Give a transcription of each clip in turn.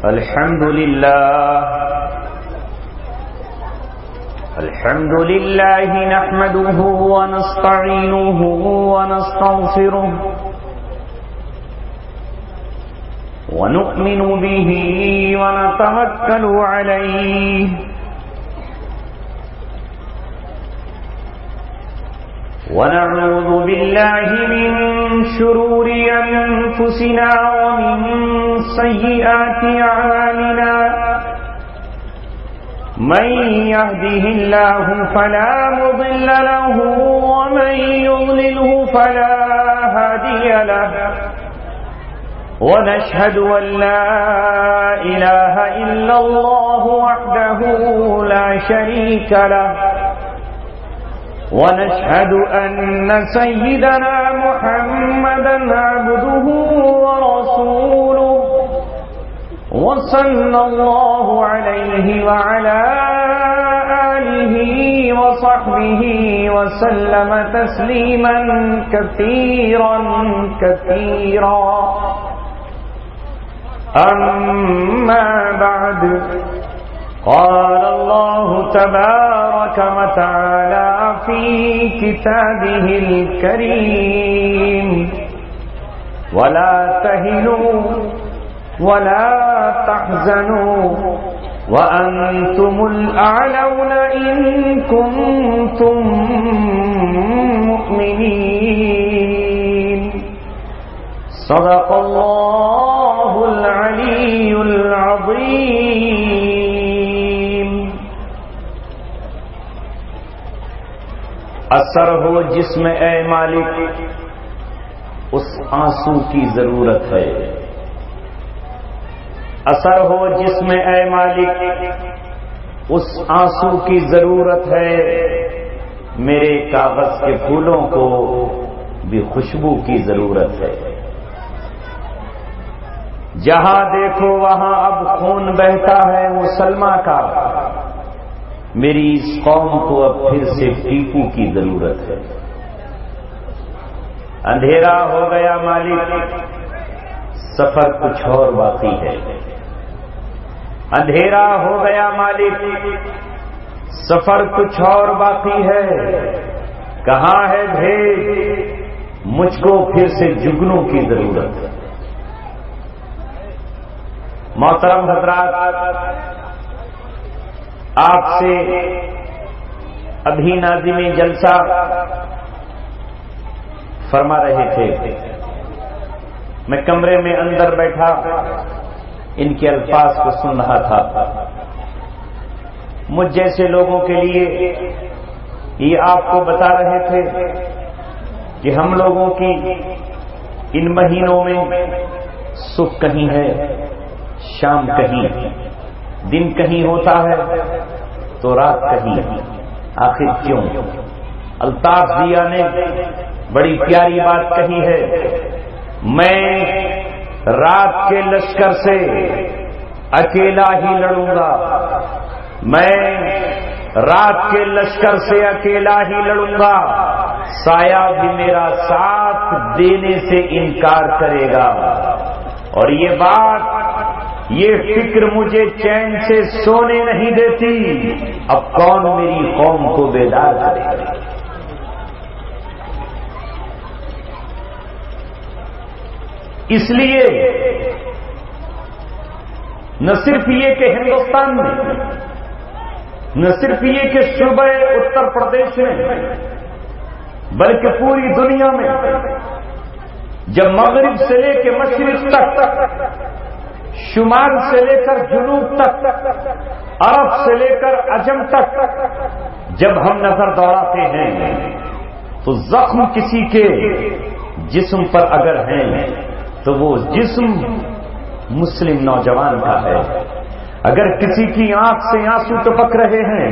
الحمد لله نحمده ونستعينه ونستغفره ونؤمن به ونتوكل عليه ونعوذ بالله من شرور أنفسنا ومن سيئات أعمالنا من يهده الله فلا مضل له ومن يضلله فلا هادي له ونشهد أن لا إله إلا الله وحده لا شريك له ونشهد أن سيدنا محمدا عبده ورسوله وصلى الله عليه وعلى آله وصحبه وسلم تسليما كثيرا كثيرا أما بعد قال الله تبارك وتعالى في كتابه الكريم ولا تهنوا ولا تحزنوا وأنتم الأعلون إن كنتم مؤمنين صدق الله العلي العظيم اثر ہو جس میں اے مالک اس آنسو کی ضرورت ہے، اثر ہو جس میں اے مالک اس آنسو کی ضرورت ہے، میرے کاغذ کے پھولوں کو بھی خوشبو کی ضرورت ہے۔ جہاں دیکھو وہاں اب خون بہتا ہے مسلمان کا، میری اس قوم کو اب پھر سے ٹیپو کی ضرورت ہے۔ اندھیرا ہو گیا مالک، سفر کچھ اور باقی ہے۔ اندھیرا ہو گیا مالک، سفر کچھ اور باقی ہے۔ کہاں ہے بھیج، مجھ کو پھر سے جگنوں کی ضرورت ہے۔ محترم حضرات، آپ سے ابھی ناظم جلسہ فرما رہے تھے، میں کمرے میں اندر بیٹھا ان کے الفاظ کو سن رہا تھا۔ مجھ جیسے لوگوں کے لیے یہ آپ کو بتا رہے تھے کہ ہم لوگوں کی ان مہینوں میں سکھ کہیں ہے، شام کہیں، دن کہیں ہوتا ہے تو رات کہیں، آخر کیوں؟ الطاف ضیاء نے بڑی پیاری بات کہی ہے، میں رات کے لشکر سے اکیلا ہی لڑوں گا، میں رات کے لشکر سے اکیلا ہی لڑوں گا، سایہ بھی میرا ساتھ دینے سے انکار کرے گا۔ اور یہ بات، یہ فکر مجھے چین سے سونے نہیں دیتی، اب کون میری قوم کو بیدار کرے گا؟ اس لیے نہ صرف یہ کہ ہندوستان میں، نہ صرف یہ کہ صوبہ اتر پردیش میں، بلکہ پوری دنیا میں جب مغرب سے لے کے مشرق تک، شمال سے لے کر جنوب تک، عرب سے لے کر عجم تک جب ہم نظر دوڑاتے ہیں تو زخم کسی کے جسم پر اگر ہیں تو وہ جسم مسلم نوجوان کا ہے۔ اگر کسی کی آنکھ سے آنسو ٹپک رہے ہیں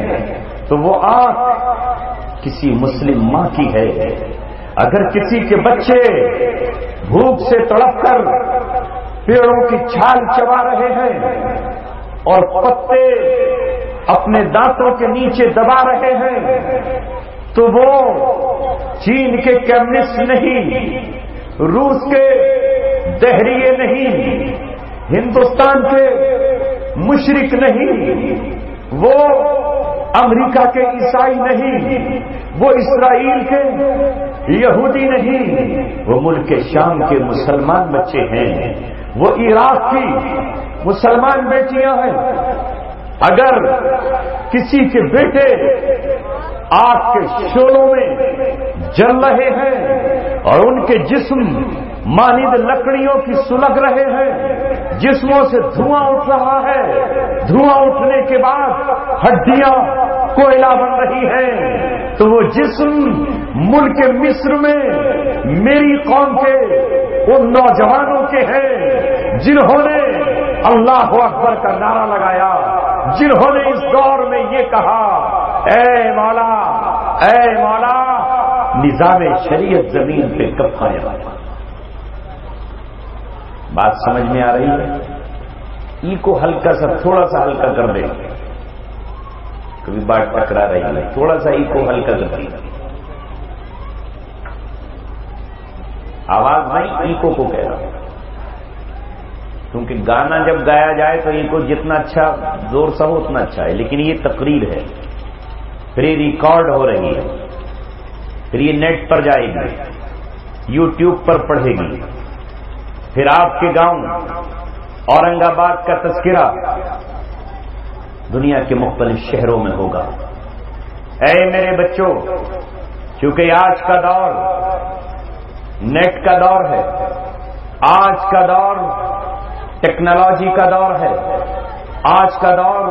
تو وہ آنکھ کسی مسلم ماں کی ہے۔ اگر کسی کے بچے بھوک سے تڑپ کر پیڑوں کی چھال چبا رہے ہیں اور پتے اپنے دانتوں کے نیچے دبا رہے ہیں تو وہ چین کے کمیونسٹ نہیں، روس کے دہریے نہیں، ہندوستان کے مشرک نہیں، وہ امریکہ کے عیسائی نہیں، وہ اسرائیل کے یہودی نہیں، وہ ملک شام کے مسلمان بچے ہیں، وہ عراق کی مسلمان بیٹیاں ہیں۔ اگر کسی کے بیٹے آگ کے شعلوں میں جل رہے ہیں اور ان کے جسم مانند لکڑیوں کی سلگ رہے ہیں، جسموں سے دھواں اٹھ رہا ہے، دھواں اٹھنے کے بعد ہڈیاں کوئلہ بن رہی ہیں، تو وہ جسم ملک مصر میں میری قوم کے ان نوجوانوں کے ہیں جنہوں نے اللہ اکبر کا نعرہ لگایا، جنہوں نے اس دور میں یہ کہا، اے مولا اے مولا، نظام شریعت زمین پہ کب آیا۔ بات سمجھ میں آ رہی ہے؟ ای کو ہلکا سا تھوڑا سا ہلکا کر دے، کبھی بات ٹکرا رہی ہے، تھوڑا سا ای کو ہلکا کر دی، آواز نہیں ایکو کو کہہ رہا ہوں، کیونکہ گانا جب گایا جائے تو ایکو جتنا اچھا زور سے ہو اتنا اچھا ہے، لیکن یہ تقریر ہے، پھر یہ ریکارڈ ہو رہی ہے، پھر یہ نیٹ پر جائے گی، یوٹیوب پر پڑھے گی، پھر آپ کے گاؤں اورنگ آباد کا تذکرہ دنیا کے مختلف شہروں میں ہوگا۔ اے میرے بچوں، چونکہ آج کا دور نیٹ کا دور ہے، آج کا دور ٹیکنالوجی کا دور ہے، آج کا دور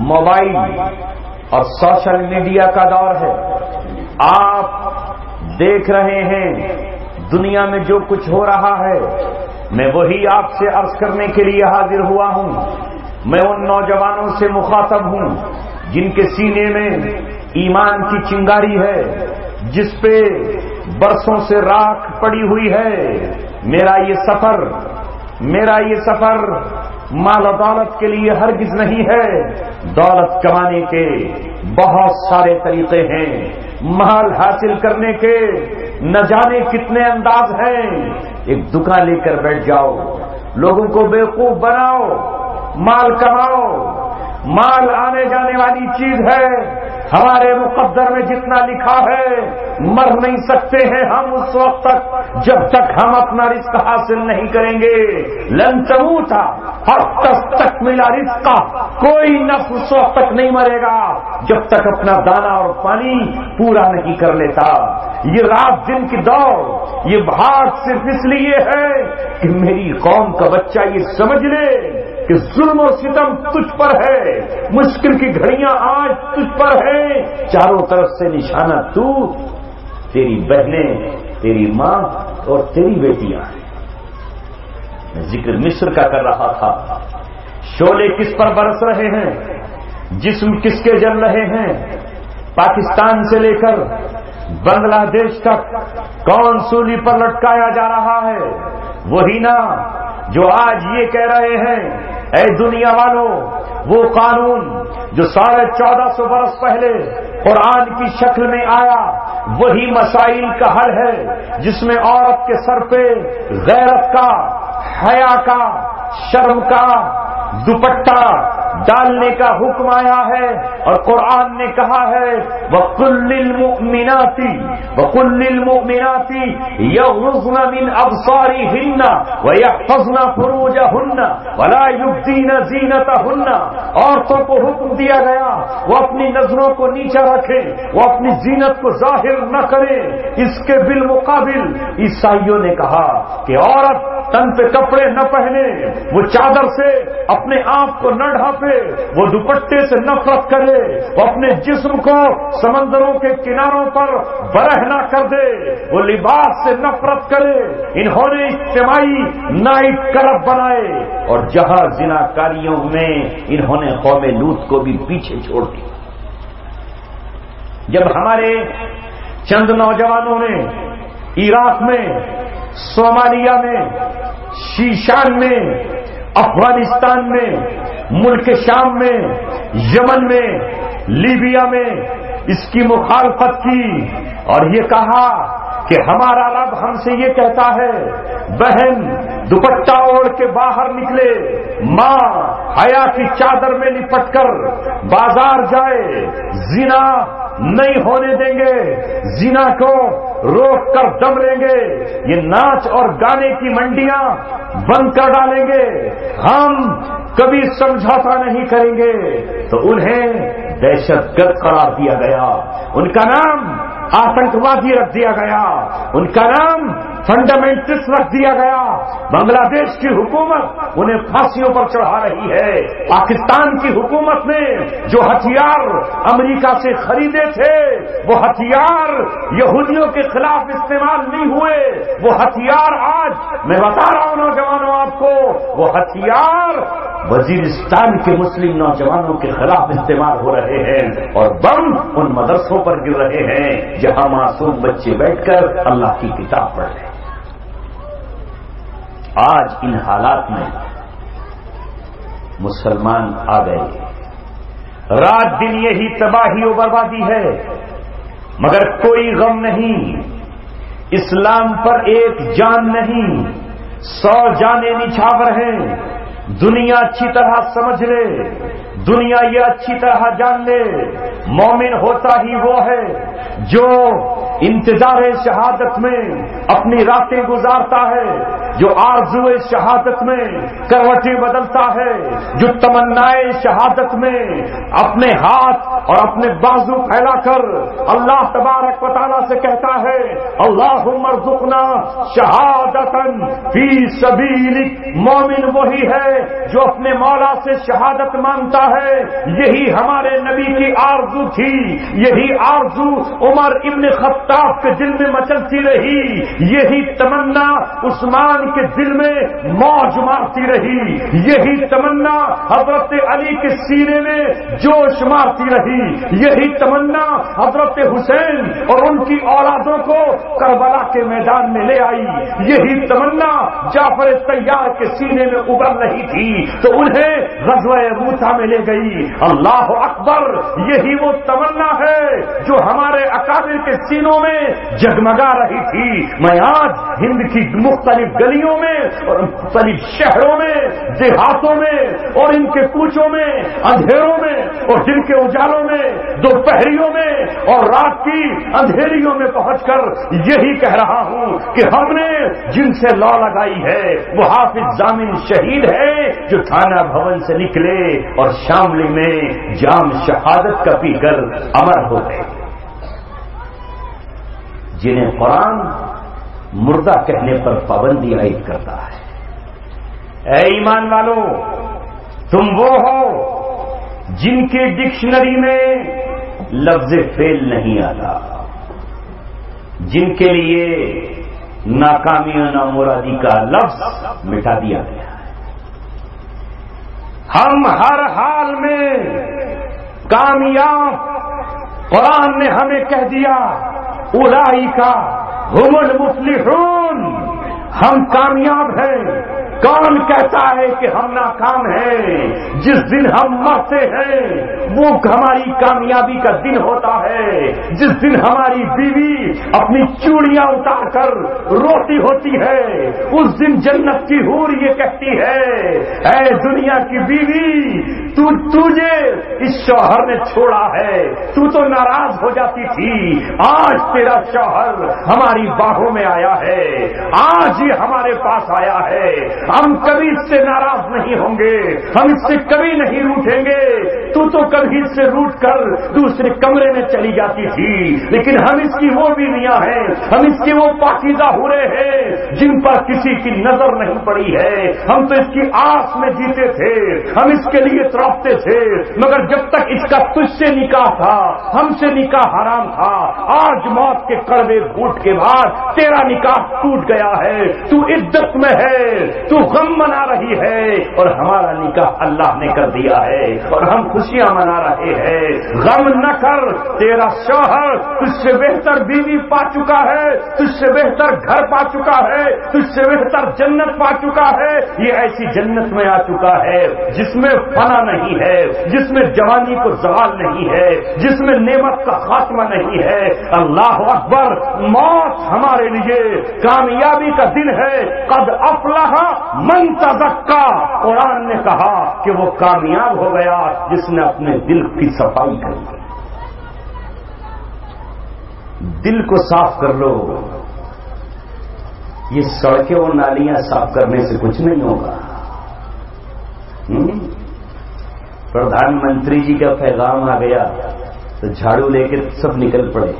موبائل اور سوشل میڈیا کا دور ہے۔ آپ دیکھ رہے ہیں دنیا میں جو کچھ ہو رہا ہے، میں وہی آپ سے عرض کرنے کے لیے حاضر ہوا ہوں۔ میں ان نوجوانوں سے مخاطب ہوں جن کے سینے میں ایمان کی چنگاری ہے، جس پہ برسوں سے راکھ پڑی ہوئی ہے۔ میرا یہ سفر مال و دولت کے لیے ہرگز نہیں ہے۔ دولت کمانے کے بہت سارے طریقے ہیں، مال حاصل کرنے کے نہ جانے کتنے انداز ہیں۔ ایک دکان لے کر بیٹھ جاؤ، لوگوں کو بیوقوف بناؤ، مال کماؤ۔ مال آنے جانے والی چیز ہے، ہمارے مقدر میں جتنا لکھا ہے، مر نہیں سکتے ہیں ہم اس وقت تک جب تک ہم اپنا رزق حاصل نہیں کریں گے۔ لن تموتا حتی تکمل رزقا، کوئی نفس اس وقت تک نہیں مرے گا جب تک اپنا دانا اور پانی پورا نہیں کر لیتا۔ یہ رات دن کی دوڑ، یہ بھاگ صرف اس لیے ہے کہ میری قوم کا بچہ یہ سمجھ لے کہ ظلم و ستم تجھ پر ہے، مشکل کی گھڑیاں آج تجھ پر ہیں، چاروں طرف سے نشانہ تو، تیری بہنیں، تیری ماں اور تیری بیٹیاں ہیں۔ میں ذکر مصر کا کر رہا تھا، شعلے کس پر برس رہے ہیں، جسم کس کے جل رہے ہیں۔ پاکستان سے لے کر بنگلہ دیش تک کون سولی پر لٹکایا جا رہا ہے؟ وہی نا جو آج یہ کہہ رہے ہیں، اے دنیا والوں، وہ قانون جو 1450 برس پہلے قرآن کی شکل میں آیا، وہی مسائل کا حل ہے، جس میں عورت کے سر پہ غیرت کا، حیا کا، شرم کا دوپٹہ ڈالنے کا حکم آیا ہے، اور قرآن نے کہا ہے وَقُلْ لِلْمُؤْمِنَاتِ يَغْضُضْنَ مِنْ أَبْصَارِهِنَّ وَيَحْفَظْنَ فُرُوجَهُنَّ وَلَا يُبْدِينَ زِينَتَهُنَّ۔ عورتوں کو حکم دیا گیا وہ اپنی نظروں کو نیچا رکھیں، وہ اپنی زینت کو ظاہر نہ کریں۔ اس کے بالمقابل عیسائیوں نے کہا کہ عورت تن پہ کپڑے نہ پہنے، وہ چادر سے اپنے آپ کو نہ ڈھانپے، وہ دوپٹے سے نفرت کرے، وہ اپنے جسم کو سمندروں کے کناروں پر برہنہ کر دے، وہ لباس سے نفرت کرے۔ انہوں نے اجتماعی نائٹ کلب بنائے، اور جہاں زناکاریوں میں انہوں نے قوم لوط کو بھی پیچھے چھوڑ دیا۔ جب ہمارے چند نوجوانوں نے عراق میں، صومالیہ میں، شیشان میں، افغانستان میں، ملک شام میں، یمن میں، لیبیا میں اس کی مخالفت کی اور یہ کہا کہ ہمارا رب ہم سے یہ کہتا ہے بہن دوپٹہ اوڑھ کے باہر نکلے، ماں حیا کی چادر میں لپٹ کر بازار جائے، زنا نہیں ہونے دیں گے، زنا کو روک کر دم لیں گے، یہ ناچ اور گانے کی منڈیاں بند کر ڈالیں گے، ہم کبھی سمجھوتا نہیں کریں گے، تو انہیں دہشت گرد قرار دیا گیا، ان کا نام آتنکوادی رکھ دیا گیا، ان کا نام فنڈامنٹلسٹ رکھ دیا گیا۔ بنگلہ دیش کی حکومت انہیں پھانسیوں پر چڑھا رہی ہے۔ پاکستان کی حکومت نے جو ہتھیار امریکہ سے خریدے تھے وہ ہتھیار یہودیوں کے خلاف استعمال نہیں ہوئے، وہ ہتھیار آج میں بتا رہا ہوں نوجوانوں آپ کو، وہ ہتھیار وزیرستان کے مسلم نوجوانوں کے خلاف استعمال ہو رہے ہیں، اور بم ان مدرسوں پر گر رہے ہیں جہاں معصوم بچے بیٹھ کر اللہ کی کتاب پڑھ رہے ہیں۔ آج ان حالات میں مسلمان آ گئے، رات دن یہی تباہی و بربادی ہے، مگر کوئی غم نہیں، اسلام پر ایک جان نہیں، 100 جانیں نچھاور ہیں۔ دنیا اچھی طرح سمجھ لے، دنیا یہ اچھی طرح جان لے، مومن ہوتا ہی وہ ہے جو انتظار شہادت میں اپنی راتیں گزارتا ہے، جو آرزو شہادت میں کروٹیں بدلتا ہے، جو تمنائے شہادت میں اپنے ہاتھ اور اپنے بازو پھیلا کر اللہ تبارک و تعالیٰ سے کہتا ہے اللہم ارزقنا شہادتن فی سبیلک۔ مومن وہی ہے جو اپنے مولا سے شہادت مانگتا ہے۔ یہی ہمارے نبی کی آرزو تھی، یہی آرزو عمر ابن خطاب کے دل میں مچلتی رہی، یہی تمنا عثمان کے دل میں موج مارتی رہی، یہی تمنا حضرت علی کے سینے میں جوش مارتی رہی، یہی تمنا حضرت حسین اور ان کی اولادوں کو کربلا کے میدان میں لے آئی، یہی تمنا جعفر طیار کے سینے میں ابھر رہی تھی تو انہیں غزوہ موسیٰ میں لے گئی۔ اللہ اکبر، یہی وہ تمنا ہے جو ہمارے اکابر کے سینوں میں جگمگا رہی تھی۔ میں آج ہند کی مختلف گلیوں میں اور مختلف شہروں میں، دیہاتوں میں اور ان کے کوچوں میں، اندھیروں میں اور دن کے اجالوں میں، دوپہریوں میں اور رات کی اندھیریوں میں پہنچ کر یہی کہہ رہا ہوں کہ ہم نے جن سے لا لگائی ہے وہ حافظ ضامن شہید ہے جو تھانہ بھون سے نکلے اور شاملی میں جام شہادت کا پی کر امر ہو گئے، جنہیں قرآن مردہ کہنے پر پابندی عائد کرتا ہے۔ اے ایمان والو، تم وہ ہو جن کی ڈکشنری میں لفظ فیل نہیں آتا، جن کے لیے ناکامی و نامرادی کا لفظ مٹا دیا گیا ہے۔ ہم ہر حال میں کامیاب، قرآن نے ہمیں کہہ دیا اولئک ھم المفلحون، ہم کامیاب ہیں۔ کون کہتا ہے کہ ہم ناکام ہیں؟ جس دن ہم مرتے ہیں وہ ہماری کامیابی کا دن ہوتا ہے، جس دن ہماری بیوی اپنی چوڑیاں اتار کر روتی ہوتی ہے اس دن جنت کی حور یہ کہتی ہے اے دنیا کی بیوی، تجھے اس شوہر نے چھوڑا ہے، تو ناراض ہو جاتی تھی، آج تیرا شوہر ہماری باہوں میں آیا ہے، آج یہ ہمارے پاس آیا ہے، ہم کبھی اس سے ناراض نہیں ہوں گے، ہم اس سے کبھی نہیں روٹھیں گے۔ تو کبھی اس سے روٹ کر دوسرے کمرے میں چلی جاتی تھی، لیکن ہم اس کی وہ بیویاں ہیں، ہم اس کی وہ پاکیزہ حوریں ہیں جن پر کسی کی نظر نہیں پڑی ہے، ہم تو اس کی آس میں جیتے تھے، ہم اس کے لیے تڑپتے تھے، مگر جب تک اس کا تجھ سے نکاح تھا ہم سے نکاح حرام تھا، آج موت کے کڑوے گھونٹ کے بعد تیرا نکاح ٹوٹ گیا ہے، تو عدت میں ہے، تو غم منا رہی ہے اور ہمارا نکاح اللہ نے کر دیا ہے اور ہم خوشیاں منا رہے ہیں. غم نہ کر، تیرا شوہر تجھ سے بہتر بیوی پا چکا ہے، تجھ سے بہتر گھر پا چکا ہے، تجھ سے بہتر جنت پا چکا ہے. یہ ایسی جنت میں آ چکا ہے جس میں فنا نہیں ہے، جس میں جوانی کو زوال نہیں ہے، جس میں نعمت کا خاتمہ نہیں ہے. اللہ اکبر. موت ہمارے لیے کامیابی کا دن ہے. قد افلح من تزکا. قرآن نے کہا کہ وہ کامیاب ہو گیا جس نے اپنے دل کی صفائی کی. دل کو صاف کر لو. یہ سڑکیں اور نالیاں صاف کرنے سے کچھ نہیں ہوگا. پردھان منتری جی کا پیغام آ گیا تو جھاڑو لے کے سب نکل پڑے،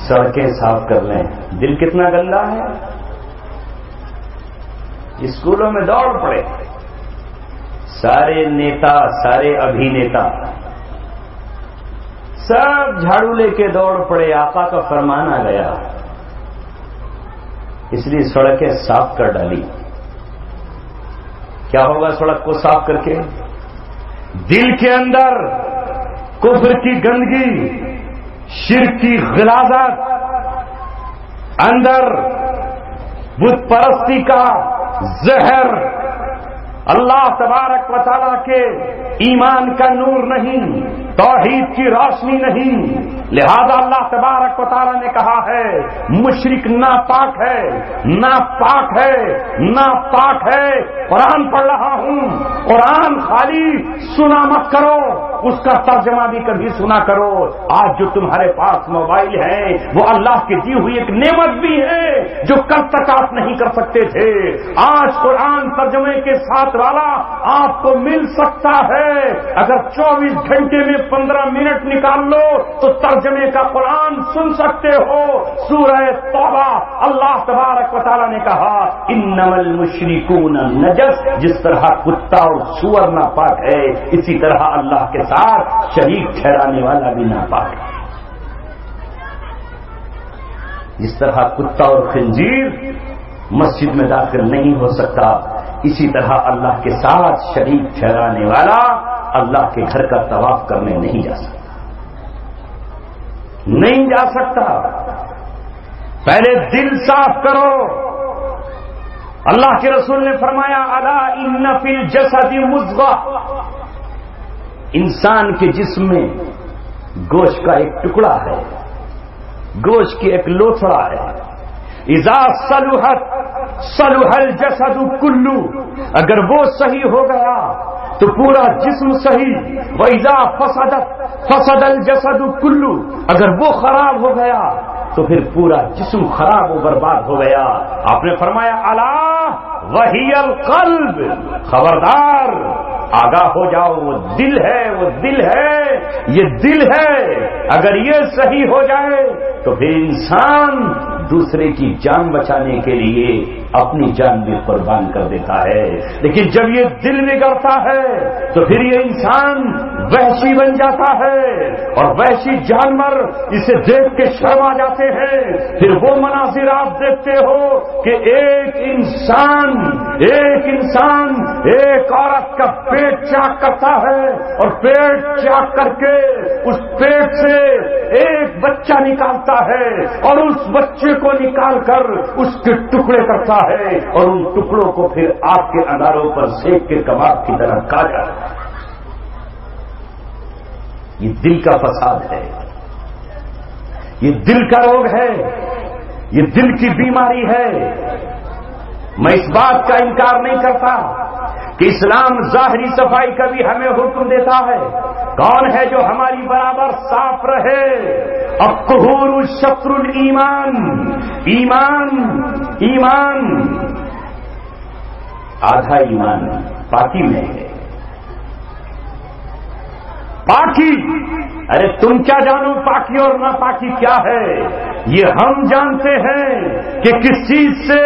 سڑکیں صاف کر لیں. دل کتنا گندا ہے. اسکولوں میں دوڑ پڑے سارے نیتا، سارے ابھینیتا سب جھاڑو لے کے دوڑ پڑے. آقا کا فرمان آ گیا، اس لیے سڑکیں صاف کر ڈالی. کیا ہوگا سڑک کو صاف کر کے؟ دل کے اندر کفر کی گندگی، شرک کی غلاظت، اندر بت پرستی کا زہر، اللہ تبارک و تعالیٰ کے ایمان کا نور نہیں، توحید کی روشنی نہیں. لہذا اللہ تبارک و تعالیٰ نے کہا ہے مشرک ناپاک ہے، ناپاک ہے، ناپاک ہے. قرآن پڑھ رہا ہوں، قرآن خالی سنا مت کرو، اس کا ترجمہ بھی کبھی سنا کرو. آج جو تمہارے پاس موبائل ہے وہ اللہ کی دی ہوئی ایک نعمت بھی ہے جو کل تک آپ نہیں کر سکتے تھے. آج قرآن ترجمے کے ساتھ والا آپ کو مل سکتا ہے. اگر 24 گھنٹے میں 15 منٹ نکال لو تو ترجمے کا قرآن سن سکتے ہو. سورہ توبہ اللہ تبارک و تعالیٰ نے کہا انما المشرکون نجس. جس طرح کتا اور سور ناپاک ہے اسی طرح اللہ کے ساتھ شریک ٹھہرانے والا بھی ناپاک ہے. جس طرح کتا اور خنزیر مسجد میں داخل نہیں ہو سکتا اسی طرح اللہ کے ساتھ شریک ٹھہرانے والا اللہ کے گھر کا طواف کرنے نہیں جا سکتا، نہیں جا سکتا. پہلے دل صاف کرو. اللہ کے رسول نے فرمایا الا ان فی الجسد مضغہ. انسان کے جسم میں گوشت کا ایک ٹکڑا ہے، گوشت کی ایک لوتھڑا ہے. اذا صلحت صلح الجسد کلو. اگر وہ صحیح ہو گیا تو پورا جسم صحیح. وَإِذَا فَسَدَتْ فَسَدَ الْجَسَدُ كُلُّ. اگر وہ خراب ہو گیا تو پھر پورا جسم خراب و برباد ہو گیا. آپ نے فرمایا الا وَهِيَ الْقَلْبُ. خبردار آگاہ ہو جاؤ، وہ دل ہے، وہ دل ہے، یہ دل ہے. اگر یہ صحیح ہو جائے تو پھر انسان دوسرے کی جان بچانے کے لیے اپنی جان بھی قربان کر دیتا ہے. لیکن جب یہ دل بگڑتا ہے تو پھر یہ انسان وحشی بن جاتا ہے اور وحشی جانور اسے دیکھ کے شرما جاتے ہیں. پھر وہ مناظر آپ دیکھتے ہو کہ ایک انسان ایک عورت کا پیٹ چاک کرتا ہے اور پیٹ چاک کر کے اس پیٹ سے ایک بچہ نکالتا ہے اور اس بچے کو نکال کر اس کے ٹکڑے کرتا ہے اور ان ٹکڑوں کو پھر آگ کے انگاروں پر سیک کے کباب کی طرح کاٹا. یہ دل کا فساد ہے، یہ دل کا روگ ہے، یہ دل کی بیماری ہے. میں اس بات کا انکار نہیں کرتا کہ اسلام ظاہری صفائی کا بھی ہمیں حکم دیتا ہے. کون ہے جو ہماری برابر صاف رہے؟ الطہور شطر الایمان. ایمان آدھا ایمان پاکی میں ہے. پاکی، ارے تم کیا جانو پاکی اور ناپاکی کیا ہے؟ یہ ہم جانتے ہیں کہ کس چیز سے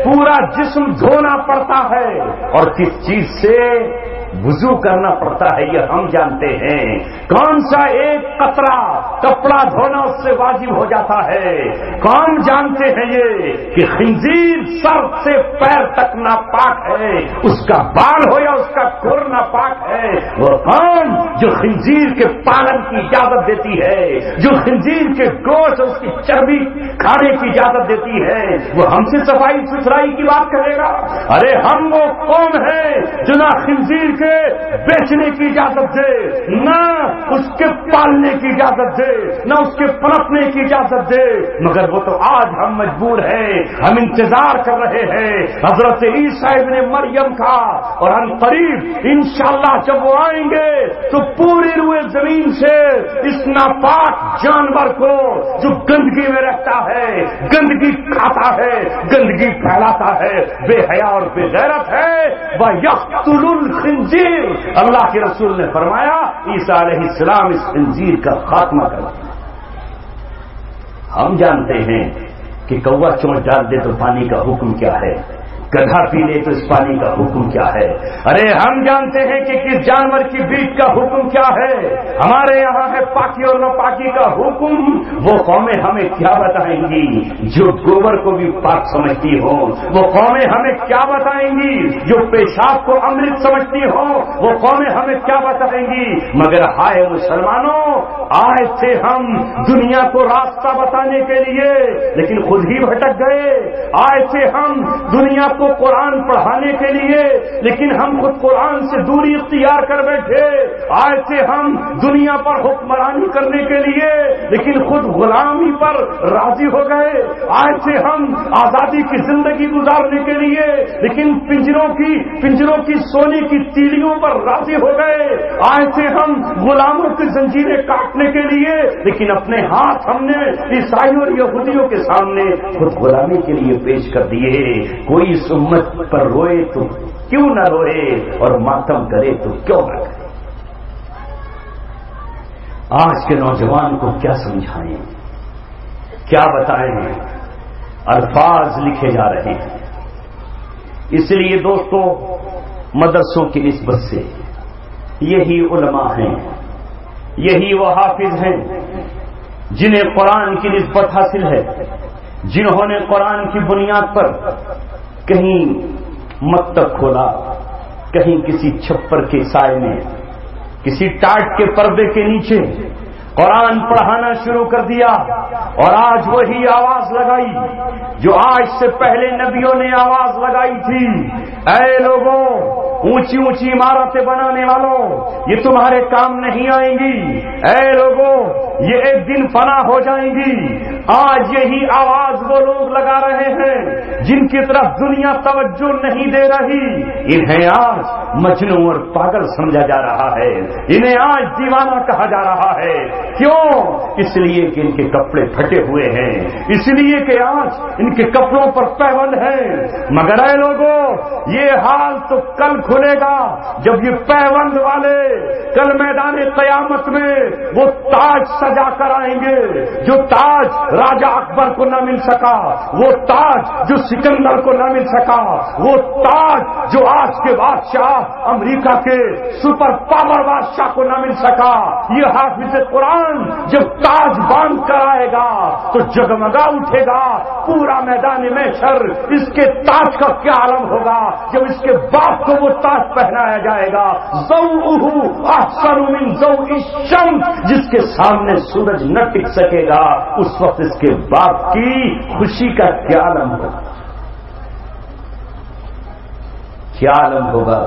پورا جسم دھونا پڑتا ہے اور کس چیز سے وضو کرنا پڑتا ہے یہ ہم جانتے ہیں. کون سا ایک قطرہ کپڑا دھونا اس سے واجب ہو جاتا ہے. کون جانتے ہیں یہ کہ خنزیر سر سے پیر تک ناپاک ہے, اس کا بال ہو یا اس کا کھر ناپاک ہے. وہ قوم جو خنزیر کے پالن کی اجازت دیتی ہے, جو خنزیر کے گوشت اس کی چربی کھانے کی اجازت دیتی ہے, وہ ہم سے صفائی ستھرائی کی بات کرے گا؟ ارے ہم وہ قوم ہے جو نہ خنزیر کے بیچنے کی اجازت دے, نہ اس کے پالنے کی اجازت دے, نہ اس کے پنپنے کی اجازت دے. مگر وہ تو آج ہم مجبور ہیں, ہم انتظار کر رہے ہیں حضرت عیسیٰ ابن مریم کا, اور ہم قریب انشاءاللہ جب وہ آئیں گے تو پوری روئے زمین سے اس ناپاک جانور کو جو گندگی میں رہتا ہے, گندگی کھاتا ہے, گندگی پھیلاتا ہے, بے حیا اور بے غیرت ہے, وَيَقْتُلُ الْخِنْزِيرَ. اللہ کے رسول نے فرمایا عیسیٰ علیہ السلام اس خنزیر کا خاتمہ کر دیں. ہم جانتے ہیں کہ کوا چونچ ڈال دے تو پانی کا حکم کیا ہے, گدھا پی لے تو اس پانی کا حکم کیا ہے. ارے ہم جانتے ہیں کہ کس جانور کی بیٹ کا حکم کیا ہے. ہمارے یہاں ہے پاکی اور ناپاکی کا حکم. وہ قومیں ہمیں کیا بتائیں گی جو گوبر کو بھی پاک سمجھتی ہو؟ وہ قومیں ہمیں کیا بتائیں گی جو پیشاب کو امرت سمجھتی ہو؟ وہ قومیں ہمیں کیا بتائیں گی؟ مگر ہائے مسلمانوں, آئے تھے ہم دنیا کو راستہ بتانے کے لیے لیکن خود ہی بھٹک گئے. آئے تھے ہم دنیا کو قرآن پڑھانے کے لیے لیکن ہم خود قرآن سے دوری اختیار کر بیٹھے. آئے تھے ہم دنیا پر حکمرانی کرنے کے لیے لیکن خود غلامی پر راضی ہو گئے. آئے تھے ہم آزادی کی زندگی گزارنے کے لیے لیکن پنجروں کی سونے کی تیلیوں پر راضی ہو گئے. آئے تھے ہم غلاموں کی زنجیریں کاٹنے کے لیے لیکن اپنے ہاتھ ہم نے عیسائیوں اور یہودیوں کے سامنے خود غلامی کے لیے پیش کر دیے. کوئی اس امت پر روئے تو کیوں نہ روئے اور ماتم کرے تو کیوں نہ کرے. آج کے نوجوان کو کیا سمجھائیں, کیا بتائیں؟ الفاظ لکھے جا رہے ہیں. اس لیے دوستو, مدرسوں کی نسبت سے یہی علماء ہیں, یہی وہ حافظ ہیں جنہیں قرآن کی نسبت حاصل ہے, جنہوں نے قرآن کی بنیاد پر کہیں مکتب کھولا, کہیں کسی چھپر کے سائے میں, کسی ٹاٹ کے پردے کے نیچے قرآن پڑھانا شروع کر دیا. اور آج وہی آواز لگائی جو آج سے پہلے نبیوں نے آواز لگائی تھی, اے لوگوں, اونچی اونچی عمارتیں بنانے والوں, یہ تمہارے کام نہیں آئیں گی. اے لوگوں, یہ ایک دن فنا ہو جائیں گی. آج یہی آواز وہ لوگ لگا رہے ہیں جن کی طرف دنیا توجہ نہیں دے رہی. انہیں آج مجنون اور پاگل سمجھا جا رہا ہے, انہیں آج دیوانہ کہا جا رہا ہے. کیوں؟ اس لیے کہ ان کے کپڑے پھٹے ہوئے ہیں, اس لیے کہ آج ان کے کپڑوں پر پیبند ہیں. مگر اے لوگوں, یہ حال تو کل کھلے گا جب یہ پیبند والے کل میدان قیامت میں وہ تاج سجا کر آئیں گے جو تاج راجہ اکبر کو نہ مل سکا, وہ تاج جو سکندر کو نہ مل سکا, وہ تاج جو آج کے بادشاہ امریکہ کے سپر پاور بادشاہ کو نہ مل سکا. یہ حافظ قرآن جب تاج باندھ کر آئے گا تو جگمگا اٹھے گا پورا میدان محشر. اس کے تاج کا کیا عالم ہوگا جب اس کے باپ کو وہ تاج پہنایا جائے گا, ضوءہ احسن من ضوء الشمس, جس کے سامنے سورج نہ ٹک سکے گا. اس وقت اس کے باپ کی خوشی کا کیا عالم ہوگا, کیا عالم ہوگا.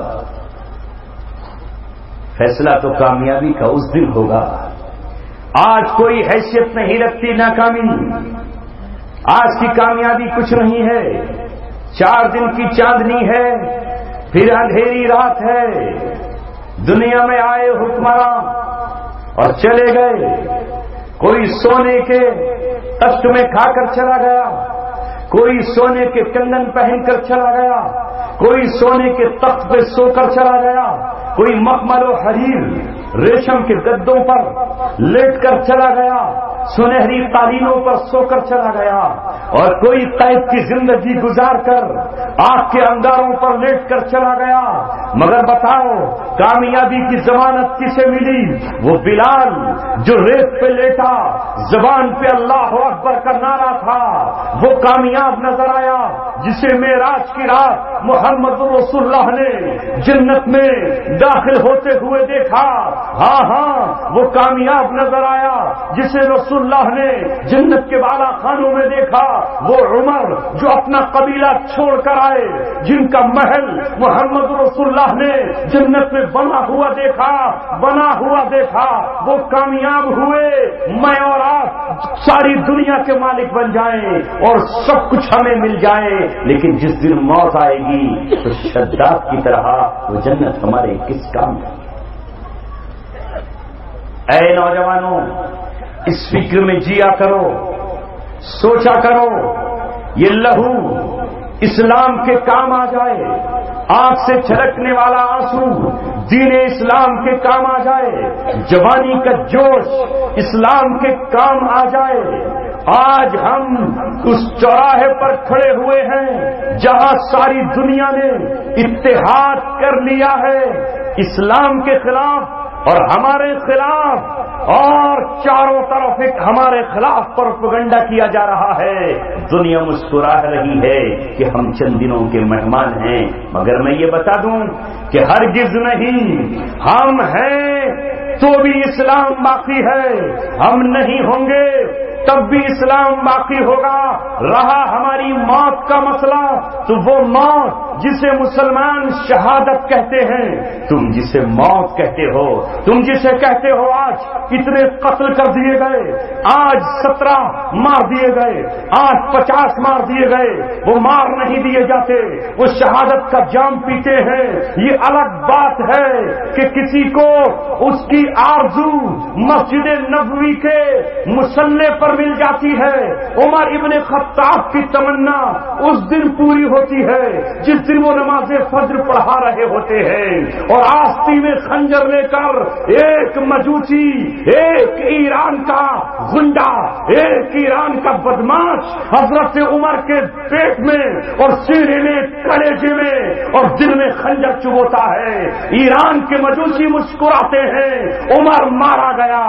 فیصلہ تو کامیابی کا اس دن ہوگا. آج کوئی حیثیت نہیں رکھتی ناکامی. آج کی کامیابی کچھ نہیں ہے. 4 دن کی چاندنی ہے, پھر اندھیری رات ہے. دنیا میں آئے حکمراں اور چلے گئے. کوئی سونے کے تخت میں کھا کر چلا گیا, کوئی سونے کے کنگن پہن کر چلا گیا, کوئی سونے کے تخت پہ سو کر چلا گیا, کوئی مخمل و حریر ریشم کے گدوں پر لیٹ کر چلا گیا, سنہری قالینوں پر سو کر چلا گیا, اور کوئی قید کی زندگی گزار کر آگ کے انگاروں پر لیٹ کر چلا گیا. مگر بتاؤ کامیابی کی ضمانت کسے ملی؟ وہ بلال جو ریت پہ لیٹا زبان پہ اللہ اکبر کا نعرہ تھا، وہ کامیاب نظر آیا جسے معراج کی رات محمد رسول اللہ نے جنت میں داخل ہوتے ہوئے دیکھا۔ ہاں ہاں وہ کامیاب نظر آیا جسے رسول اللہ نے جنت کے بالا خانوں میں دیکھا۔ وہ عمر جو اپنا قبیلہ چھوڑ کر آئے، جن کا محل محمد رسول اللہ نے جنت میں بنا ہوا دیکھا، وہ کامیاب ہوئے۔ میں اور آپ ساری دنیا کے مالک بن جائیں اور سب کچھ ہمیں مل جائے، لیکن جس دن موت آئے گی تو شداد کی طرح وہ جنت ہمارے کس کام ہے؟ اے نوجوانوں، اس فکر میں جیا کرو، سوچا کرو، یہ لہو اسلام کے کام آ جائے، آنکھ سے چھلکنے والا آنسو دین اسلام کے کام آ جائے، جوانی کا جوش اسلام کے کام آ جائے۔ آج ہم اس چوراہے پر کھڑے ہوئے ہیں جہاں ساری دنیا نے اتحاد کر لیا ہے اسلام کے خلاف اور ہمارے خلاف، اور چاروں طرف ایک ہمارے خلاف پروپیگنڈا کیا جا رہا ہے۔ دنیا مسکرا رہی ہے کہ ہم چند دنوں کے مہمان ہیں، مگر میں یہ بتا دوں کہ ہرگز نہیں، ہم ہیں تو بھی اسلام باقی ہے، ہم نہیں ہوں گے تب بھی اسلام باقی ہوگا۔ رہا ہماری موت کا مسئلہ تو وہ موت جسے مسلمان شہادت کہتے ہیں، تم جسے موت کہتے ہو، تم جسے کہتے ہو آج اتنے قتل کر دیے گئے، آج 17 مار دیے گئے، آج 50 مار دیے گئے، وہ مار نہیں دیے جاتے، وہ شہادت کا جام پیتے ہیں۔ یہ الگ بات ہے کہ کسی کو اس کی آرزو مسجد نبوی کے مصلی پر مل جاتی ہے۔ عمر ابن خطاب کی تمنا اس دن پوری ہوتی ہے جس دن وہ نماز فجر پڑھا رہے ہوتے ہیں، اور آستی میں خنجر لے کر ایک مجوسی، ایک ایران کا گنڈا، ایک ایران کا بدماش حضرت عمر کے پیٹ میں اور سینے میں، کلیجے میں اور دل میں خنجر چبوتا ہے۔ ایران کے مجوسی مسکراتے ہیں، عمر مارا گیا۔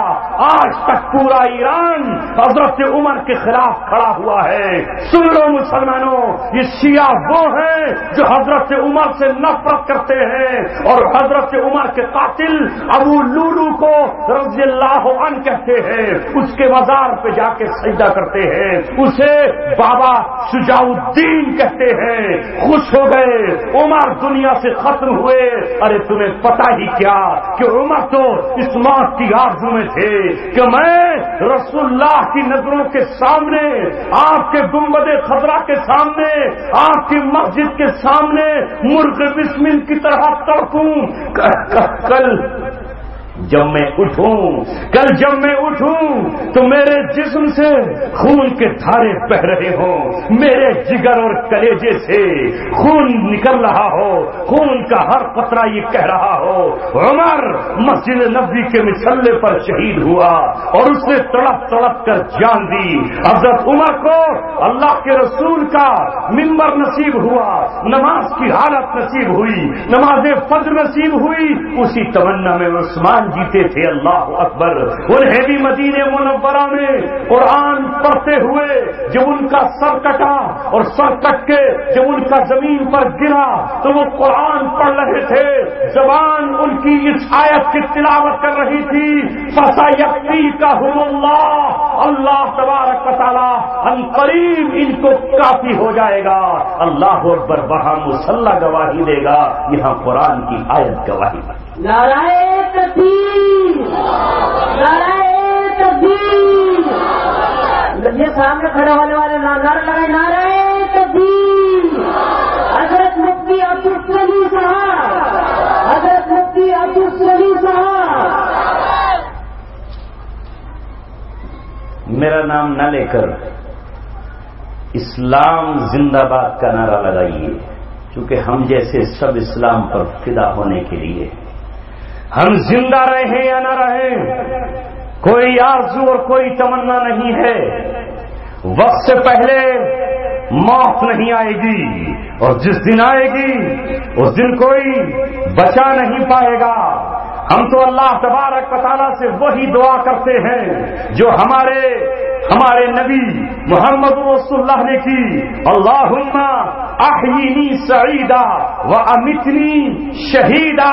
آج تک پورا ایران حضرت عمر کے خلاف کھڑا ہوا ہے۔ سن لو مسلمانوں، یہ شیعہ وہ ہیں جو حضرت عمر سے نفرت کرتے ہیں اور حضرت عمر کے قاتل ابو لولو کو رضی اللہ عنہ کہتے ہیں، اس کے مزار پہ جا کے سجدہ کرتے ہیں، اسے بابا شجاع الدین کہتے ہیں۔ خوش ہو گئے، عمر دنیا سے ختم ہوئے۔ ارے تمہیں پتہ ہی کیا کہ عمر تو اس موت کی آرزو میں تھے کہ میں رسول اللہ کی نظروں کے سامنے، آپ کے گنبد خضرا کے سامنے، آپ کی مسجد کے سامنے مرغ بسمل کی طرح تڑپوں۔ کل جب میں اٹھوں تو میرے جسم سے خون کے دھارے بہ رہے ہوں، میرے جگر اور کلیجے سے خون نکل رہا ہو، خون کا ہر قطرہ یہ کہہ رہا ہو عمر مسجد نبوی کے مصلی پر شہید ہوا، اور اس نے تڑپ تڑپ کر جان دی۔ حضرت عمر کو اللہ کے رسول کا منبر نصیب ہوا، نماز کی حالت نصیب ہوئی، نماز فجر نصیب ہوئی، اسی تمنا میں عثمان جیتے تھے۔ اللہ اکبر۔ انہیں بھی مدینہ منورہ میں قرآن پڑھتے ہوئے جب ان کا سر کٹا، اور سر کٹ کے جب ان کا زمین پر گرا تو وہ قرآن پڑھ رہے تھے، زبان ان کی اس آیت کی تلاوت کر رہی تھی، فَسَيَكْفِيكَهُمُ اللَّهُ، اللہ تبارک و تعالیٰ ان قریب ان کو کافی ہو جائے گا۔ اللہ اکبر۔ وہاں مصلی گواہی دے گا، یہاں قرآن کی آیت گواہی دے گا۔ نعرہ تکبیر، نعرہ تکبیر۔ یہ سامنے کھڑے ہونے والے نعرہ لگائے، نعرہ تکبیر۔ حضرت مفتی عبدالسلیم صاحب، حضرت مفتی عبدالسلیم صاحب۔ میرا نام نہ لے کر اسلام زندہ باد کا نعرہ لگائیے، چونکہ ہم جیسے سب اسلام پر فدا ہونے کے لیے، ہم زندہ رہیں یا نہ رہیں، کوئی آرزو اور کوئی تمنا نہیں ہے۔ وقت سے پہلے موت نہیں آئے گی، اور جس دن آئے گی اس دن کوئی بچا نہیں پائے گا۔ ہم تو اللہ تبارک و تعالیٰ سے وہی دعا کرتے ہیں جو ہمارے نبی محمد رسول اللہ نے کی، اللہم احیینی سعیدا و امیتنی شہیدا۔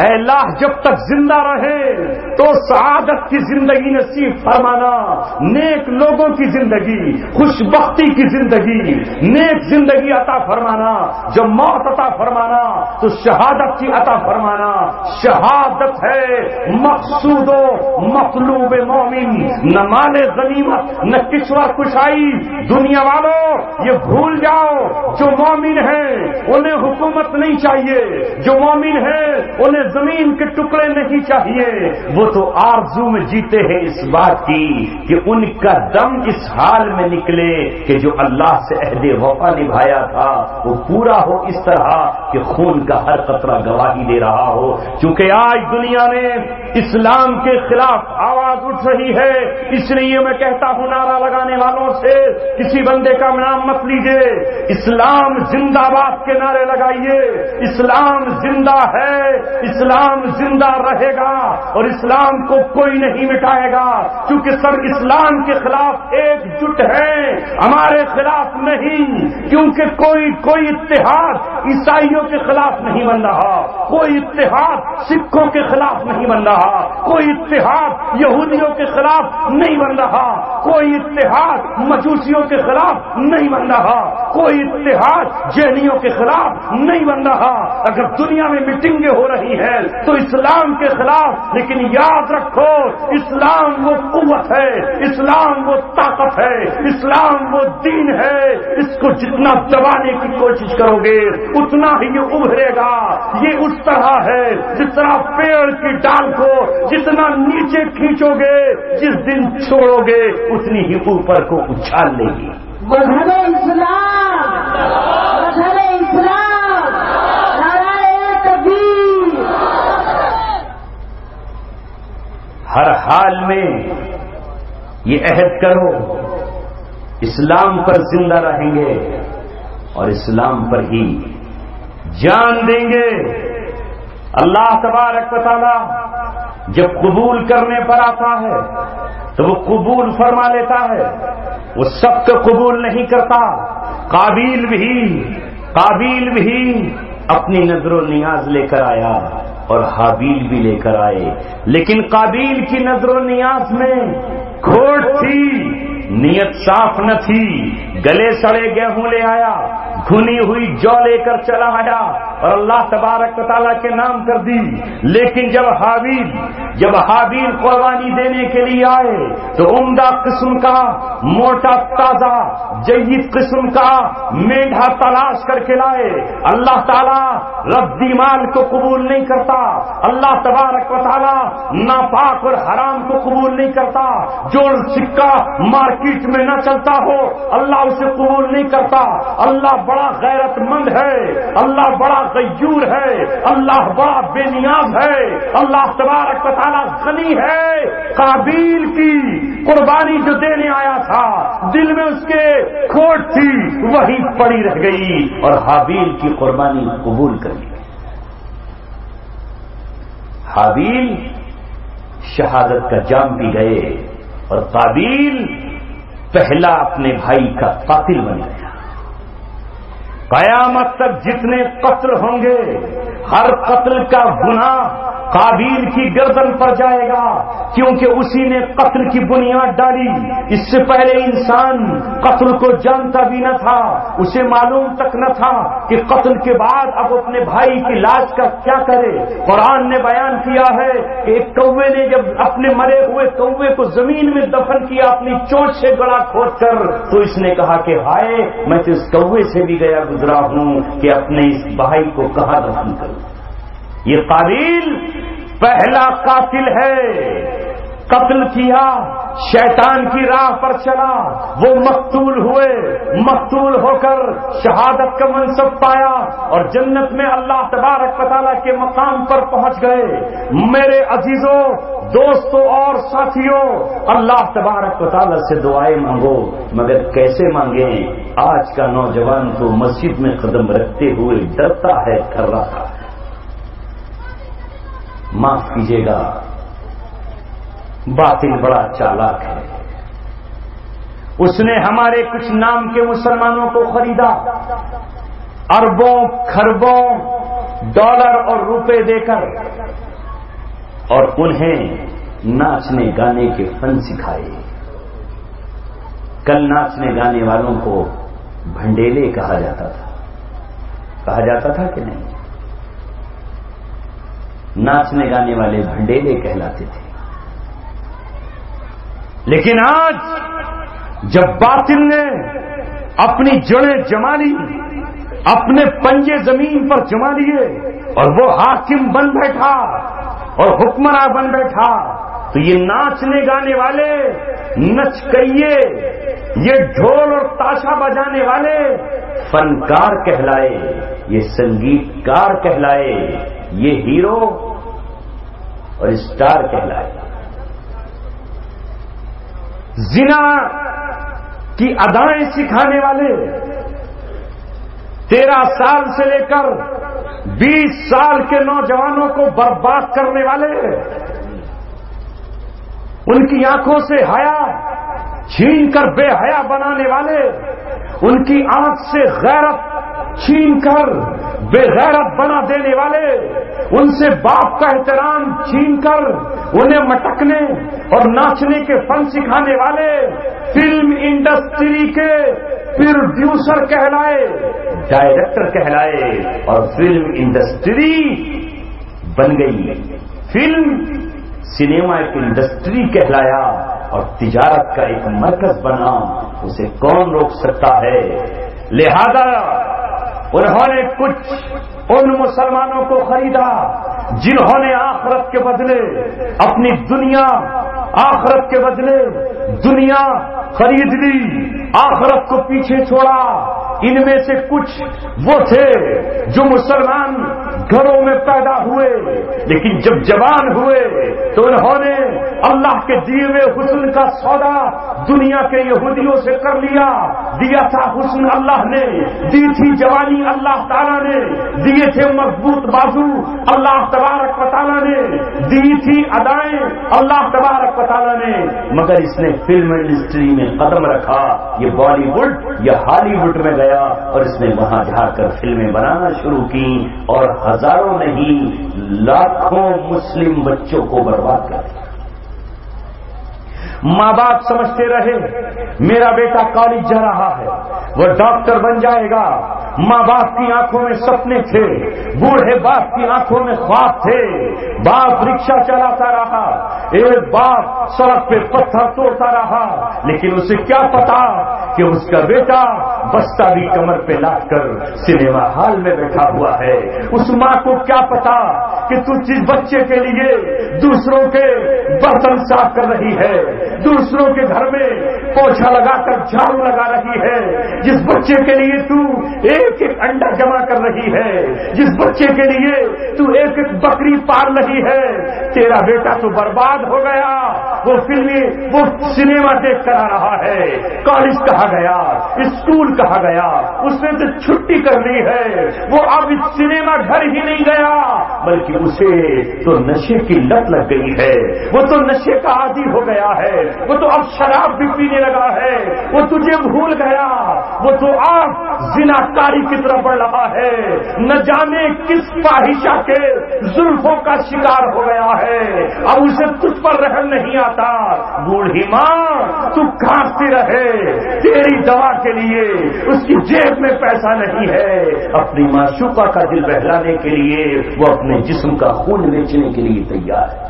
اے اللہ جب تک زندہ رہے تو سعادت کی زندگی نصیب فرمانا، نیک لوگوں کی زندگی، خوش بختی کی زندگی، نیک زندگی عطا فرمانا، جب موت عطا فرمانا تو شہادت کی عطا فرمانا۔ شہادت ہے مقصود و مطلوب مومن، نہ مال غنیمت نہ کسوہ کشائی۔ دنیا والوں یہ بھول جاؤ، جو مومن ہیں انہیں حکومت نہیں چاہیے، جو مومن ہیں انہیں زمین کے ٹکڑے نہیں چاہیے، وہ تو آرزو میں جیتے ہیں اس بات کی کہ ان کا دم اس حال میں نکلے کہ جو اللہ سے عہد وفا نبھایا تھا وہ پورا ہو، اس طرح کہ خون کا ہر قطرہ گواہی دے رہا ہو۔ چونکہ آج دنیا میں اسلام کے خلاف آواز اٹھ رہی ہے، اس لیے میں کہتا ہوں نعرہ لگانے والوں سے کسی بندے کا نام مت لیجیے، اسلام زندہ باد کے نعرے لگائیے۔ اسلام زندہ ہے، اسلام زندہ رہے گا، اور اسلام کو کوئی نہیں مٹائے گا، کیونکہ سب اسلام کے خلاف ایک جٹ ہیں، ہمارے خلاف نہیں، کیونکہ کوئی اتحاد عیسائیوں کے خلاف نہیں بن رہا، کوئی اتحاد سکھوں کے خلاف نہیں بن رہا، کوئی اتحاد یہودیوں کے خلاف نہیں بن رہا، کوئی اتحاد مجوسیوں کے خلاف نہیں بن رہا، کوئی اتحاد جینیوں کے خلاف نہیں بن رہا۔ اگر دنیا میں میٹنگیں ہو رہی ہیں تو اسلام کے خلاف، لیکن یاد رکھو اسلام وہ قوت ہے، اسلام وہ طاقت ہے، اسلام وہ دین ہے، اس کو جتنا دبانے کی کوشش کرو گے اتنا ہی یہ ابھرے گا۔ یہ اس طرح ہے جس طرح پیڑ کی ڈال کو جتنا نیچے کھینچو گے جس دن چھوڑو گے اتنی ہی اوپر کو اچھال لے گی۔ مذہب اسلام، مذہب اسلام، نعرہ تکبیر۔ ہر حال میں یہ عہد کرو اسلام پر زندہ رہیں گے اور اسلام پر ہی جان دیں گے۔ اللہ تبارک و تعالی جب قبول کرنے پر آتا ہے تو وہ قبول فرما لیتا ہے، وہ سب کو قبول نہیں کرتا۔ قابیل بھی اپنی نظر و نیاز لے کر آیا اور حابیل بھی لے کر آئے، لیکن قابیل کی نظر و نیاز میں کھوٹ تھی، نیت صاف نہ تھی، گلے سڑے گیہوں لے آیا، گھنی ہوئی جو لے کر چلا آیا اور اللہ تبارک و تعالیٰ کے نام کر دی۔ لیکن جب حابیل قربانی دینے کے لیے آئے تو عمدہ قسم کا، موٹا تازہ جید قسم کا مینڈھا تلاش کر کے لائے۔ اللہ تعالیٰ ردی مال کو قبول نہیں کرتا، اللہ تبارک و تعالیٰ ناپاک اور حرام کو قبول نہیں کرتا۔ جو سکہ مارکیٹ میں نہ چلتا ہو اللہ اسے قبول نہیں کرتا۔ اللہ بڑا غیرت مند ہے، اللہ بڑا غیور ہے، اللہ بڑا بے نیاز ہے، اللہ تبارک و تعالیٰ غنی ہے۔ قابیل کی قربانی جو دینے آیا تھا دل میں اس کے کھوٹ تھی، وہی پڑی رہ گئی اور حابیل کی قربانی قبول کر لی۔ حابیل شہادت کا جام پی گئے اور قابیل پہلا اپنے بھائی کا قاتل بن گیا۔ قیامت تک جتنے قتل ہوں گے ہر قتل کا گناہ قابیل کی گردن پر جائے گا، کیونکہ اسی نے قتل کی بنیاد ڈالی۔ اس سے پہلے انسان قتل کو جانتا بھی نہ تھا، اسے معلوم تک نہ تھا کہ قتل کے بعد اب اپنے بھائی کی لاش کا کیا کرے۔ قرآن نے بیان کیا ہے کہ ایک کوے نے جب اپنے مرے ہوئے کوے کو زمین میں دفن کیا اپنی چونچ سے گڑا کھود کر، تو اس نے کہا کہ ہائے میں تو اس کوے سے بھی گیا گزرا ہوں کہ اپنے اس بھائی کو کہاں دفن کروں۔ یہ قابیل پہلا قاتل ہے، قتل کیا، شیطان کی راہ پر چلا، وہ مقتول ہوئے، مقتول ہو کر شہادت کا منصب پایا اور جنت میں اللہ تبارک و تعالیٰ کے مقام پر پہنچ گئے۔ میرے عزیزوں، دوستوں اور ساتھیوں، اللہ تبارک و تعالیٰ سے دعائیں مانگو، مگر کیسے مانگیں؟ آج کا نوجوان تو مسجد میں قدم رکھتے ہوئے ڈرتا ہے، کر رہا ہے۔ معاف کیجیے گا، باطل بڑا چالاک ہے۔ اس نے ہمارے کچھ نام کے مسلمانوں کو خریدا، اربوں کھربوں ڈالر اور روپے دے کر، اور انہیں ناچنے گانے کے فن سکھائے۔ کل ناچنے گانے والوں کو بھنڈیلے کہا جاتا تھا کہ نہیں؟ ناچنے گانے والے بھنڈیلے کہلاتے تھے۔ لیکن آج جب باطل نے اپنی جڑیں جما لی، اپنے پنجے زمین پر جما لیے، اور وہ حاکم بن بیٹھا اور حکمراں بن بیٹھا، تو یہ ناچنے گانے والے، نچکئیے، یہ ڈھول اور تاشا بجانے والے فنکار کہلائے، یہ سنگیت کار کہلائے، یہ ہیرو اور اسٹار کہلائے۔ زنا کی ادائیں سکھانے والے، 13 سال سے لے کر 20 سال کے نوجوانوں کو برباد کرنے والے، ان کی آنکھوں سے حیا چھین کر بے حیا بنانے والے، ان کی آنکھ سے غیرت چھین کر بے غیرت بنا دینے والے، ان سے باپ کا احترام چھین کر انہیں مٹکنے اور ناچنے کے فن سکھانے والے فلم انڈسٹری کے پروڈیوسر کہلائے، ڈائریکٹر کہلائے، اور فلم انڈسٹری بن گئی۔ فلم سنیما ایک انڈسٹری کہلایا اور تجارت کا ایک مرکز بنا، اسے کون روک سکتا ہے؟ لہذا انہوں نے کچھ ان مسلمانوں کو خریدا جنہوں نے آخرت کے بدلے اپنی دنیا، آخرت کے بدلے دنیا خرید لی، آخرت کو پیچھے چھوڑا۔ ان میں سے کچھ وہ تھے جو مسلمان گھروں میں پیدا ہوئے، لیکن جب جوان ہوئے تو انہوں نے اللہ کے دیے ہوئے حسن کا سودا دنیا کے یہودیوں سے کر لیا۔ دیا تھا حسن اللہ نے، دی تھی جوانی اللہ تعالیٰ نے، دیے تھے مضبوط بازو اللہ تبارک و تعالیٰ نے، دی تھی ادائیں اللہ تبارک و تعالیٰ نے، مگر اس نے فلم انڈسٹری میں قدم رکھا۔ یہ بالی ووڈ یا ہالی ووڈ میں گیا اور اس نے وہاں جا کر فلمیں بنانا شروع کی، اور ہزاروں نہیں لاکھوں مسلم بچوں کو برباد کر دیا۔ ماں باپ سمجھتے رہے میرا بیٹا کالج جا رہا ہے، وہ ڈاکٹر بن جائے گا۔ ماں باپ کی آنکھوں میں سپنے تھے، بوڑھے باپ کی آنکھوں میں خواب تھے۔ باپ رکشہ چلاتا رہا، ایک باپ سڑک پہ پتھر توڑتا رہا، لیکن اسے کیا پتا کہ اس کا بیٹا بستہ بھی کمر پہ لاٹ کر سنیما ہال میں بیٹھا ہوا ہے۔ اس ماں کو کیا پتا کہ تو جس بچے کے لیے دوسروں کے برتن صاف کر رہی ہے، دوسروں کے گھر میں پوچھا لگا کر جھاڑو لگا رہی ہے، جس بچے کے لیے تو ایک ایک انڈا جمع کر رہی ہے، جس بچے کے لیے تو ایک ایک بکری پال رہی ہے، تیرا بیٹا تو برباد ہو گیا۔ وہ سنیما دیکھ کر آ رہا ہے، کالج کہا گیا، اسکول کہا گیا، اس نے تو چھٹی کر لی ہے، وہ اب اس سنیما گھر ہی نہیں گیا، بلکہ اسے تو نشے کی لت لگ گئی ہے، وہ تو نشے کا عادی ہو گیا ہے، وہ تو اب شراب بھی پینے لگا ہے، وہ تجھے بھول گیا، وہ تو اب زناکاری کی طرف بڑھ رہا ہے، نہ جانے کس فاحشہ کے زلفوں کا شکار ہو گیا ہے، اب اسے تجھ پر رحم نہیں آتا۔ بوڑھی ماں تو کھانستی رہے، تیری دوا کے لیے اس کی جیب میں پیسہ نہیں ہے، اپنی معشوقہ کا دل بہلانے کے لیے وہ اپنے جسم کا خون بیچنے کے لیے تیار ہے۔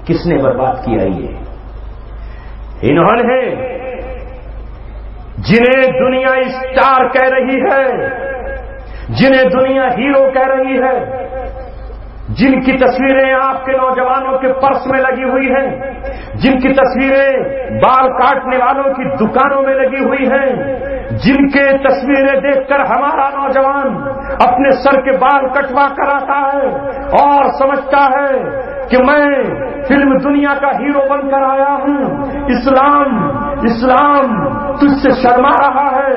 کس نے برباد کیا یہ؟ انہوں نے جنہیں دنیا اسٹار کہہ رہی ہے، جنہیں دنیا ہیرو کہہ رہی ہے، جن کی تصویریں آپ کے نوجوانوں کے پرس میں لگی ہوئی ہیں، جن کی تصویریں بال کاٹنے والوں کی دکانوں میں لگی ہوئی ہیں، جن کے تصویریں دیکھ کر ہمارا نوجوان اپنے سر کے بال کٹوا کر آتا ہے اور سمجھتا ہے کہ میں فلم دنیا کا ہیرو بن کر آیا ہوں۔ اسلام تجھ سے شرما رہا ہے،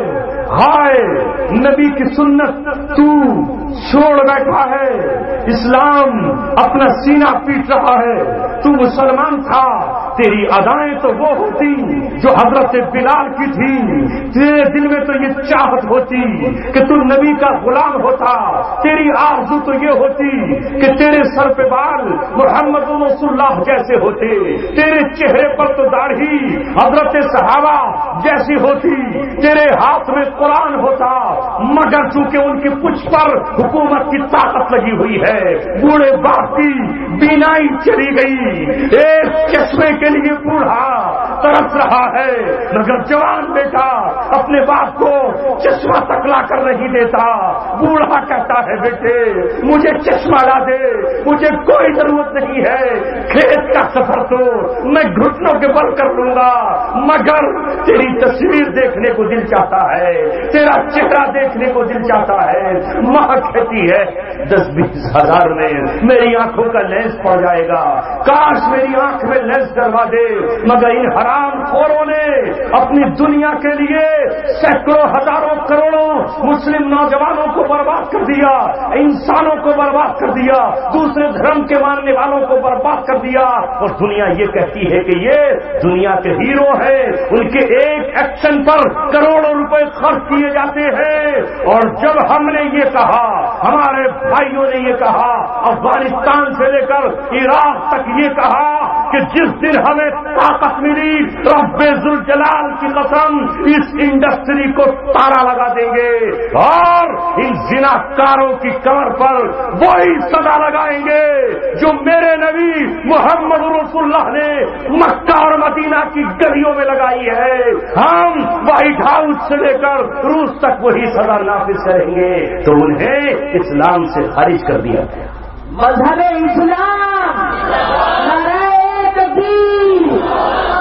ہائے نبی کی سنت تو چھوڑ بیٹھا ہے، اسلام اپنا سینہ پیٹ رہا ہے، تو مسلمان تھا، تیری ادائیں تو وہ ہوتی جو حضرت بلال کی تھی، تیرے دل میں تو یہ چاہت ہوتی کہ تو نبی کا غلام ہوتا، تیری آرزو تو یہ ہوتی کہ تیرے سر پہ بال محمد رسول اللہ جیسے ہوتے، تیرے چہرے پر تو داڑھی حضرت صحابہ جیسی ہوتی، تیرے ہاتھ میں قرآن ہوتا، مگر چونکہ ان کی پچھ پر حکومت کی طاقت لگی ہوئی ہے، بوڑھے باپ کی بینائی چلی گئی، ایک چشمے کے لیے بوڑھا ترس رہا ہے، مگر جوان بیٹا اپنے باپ کو چشمہ تک لا کر نہیں دیتا، بوڑھا کہتا ہے بیٹے مجھے چشمہ لا دے، مجھے کوئی ضرورت نہیں ہے، کھیت کا سفر تو میں گھٹنوں کے بل کر لوں گا، مگر تیری تصویر دیکھنے کو دل چاہتا ہے، تیرا چہرہ دیکھنے کو دل چاہتا ہے۔ ماں کہتی ہے 10-20 ہزار میں میری آنکھوں کا لینس پڑ جائے گا، کاش میری آنکھ میں لینس ڈلوا دے، مگر ان حرام خوروں نے اپنی دنیا کے لیے سینکڑوں ہزاروں کروڑوں مسلم نوجوانوں کو برباد کر دیا، انسانوں کو برباد کر دیا، دوسرے دھرم کے ماننے والوں کو برباد کر دیا، اور دنیا یہ کہتی ہے کہ یہ دنیا کے ہیرو ہیں، ان کے ایک ایکشن پر کروڑوں روپے خرچ کیے جاتے ہیں۔ اور جب ہم نے یہ کہا، ہمارے بھائیوں نے یہ کہا، افغانستان سے لے کر عراق تک یہ کہا کہ جس دن ہمیں طاقت ملی رب ذوالجلال کی قسم اس انڈسٹری کو تالا لگا دیں گے اور ان زناکاروں کی کمر پر وہی صدا لگائیں گے جو میرے نبی محمد رسول اللہ نے مکہ اور مدینہ کی گلیوں میں لگائی ہے۔ ہم وائٹ ہاؤس سے لے کر روس تک وہی صدا نافذ کریں گے۔ تو انہیں اسلام سے خارج کر دیا گیا۔ مذہب اسلام، نعرہ تکبیر،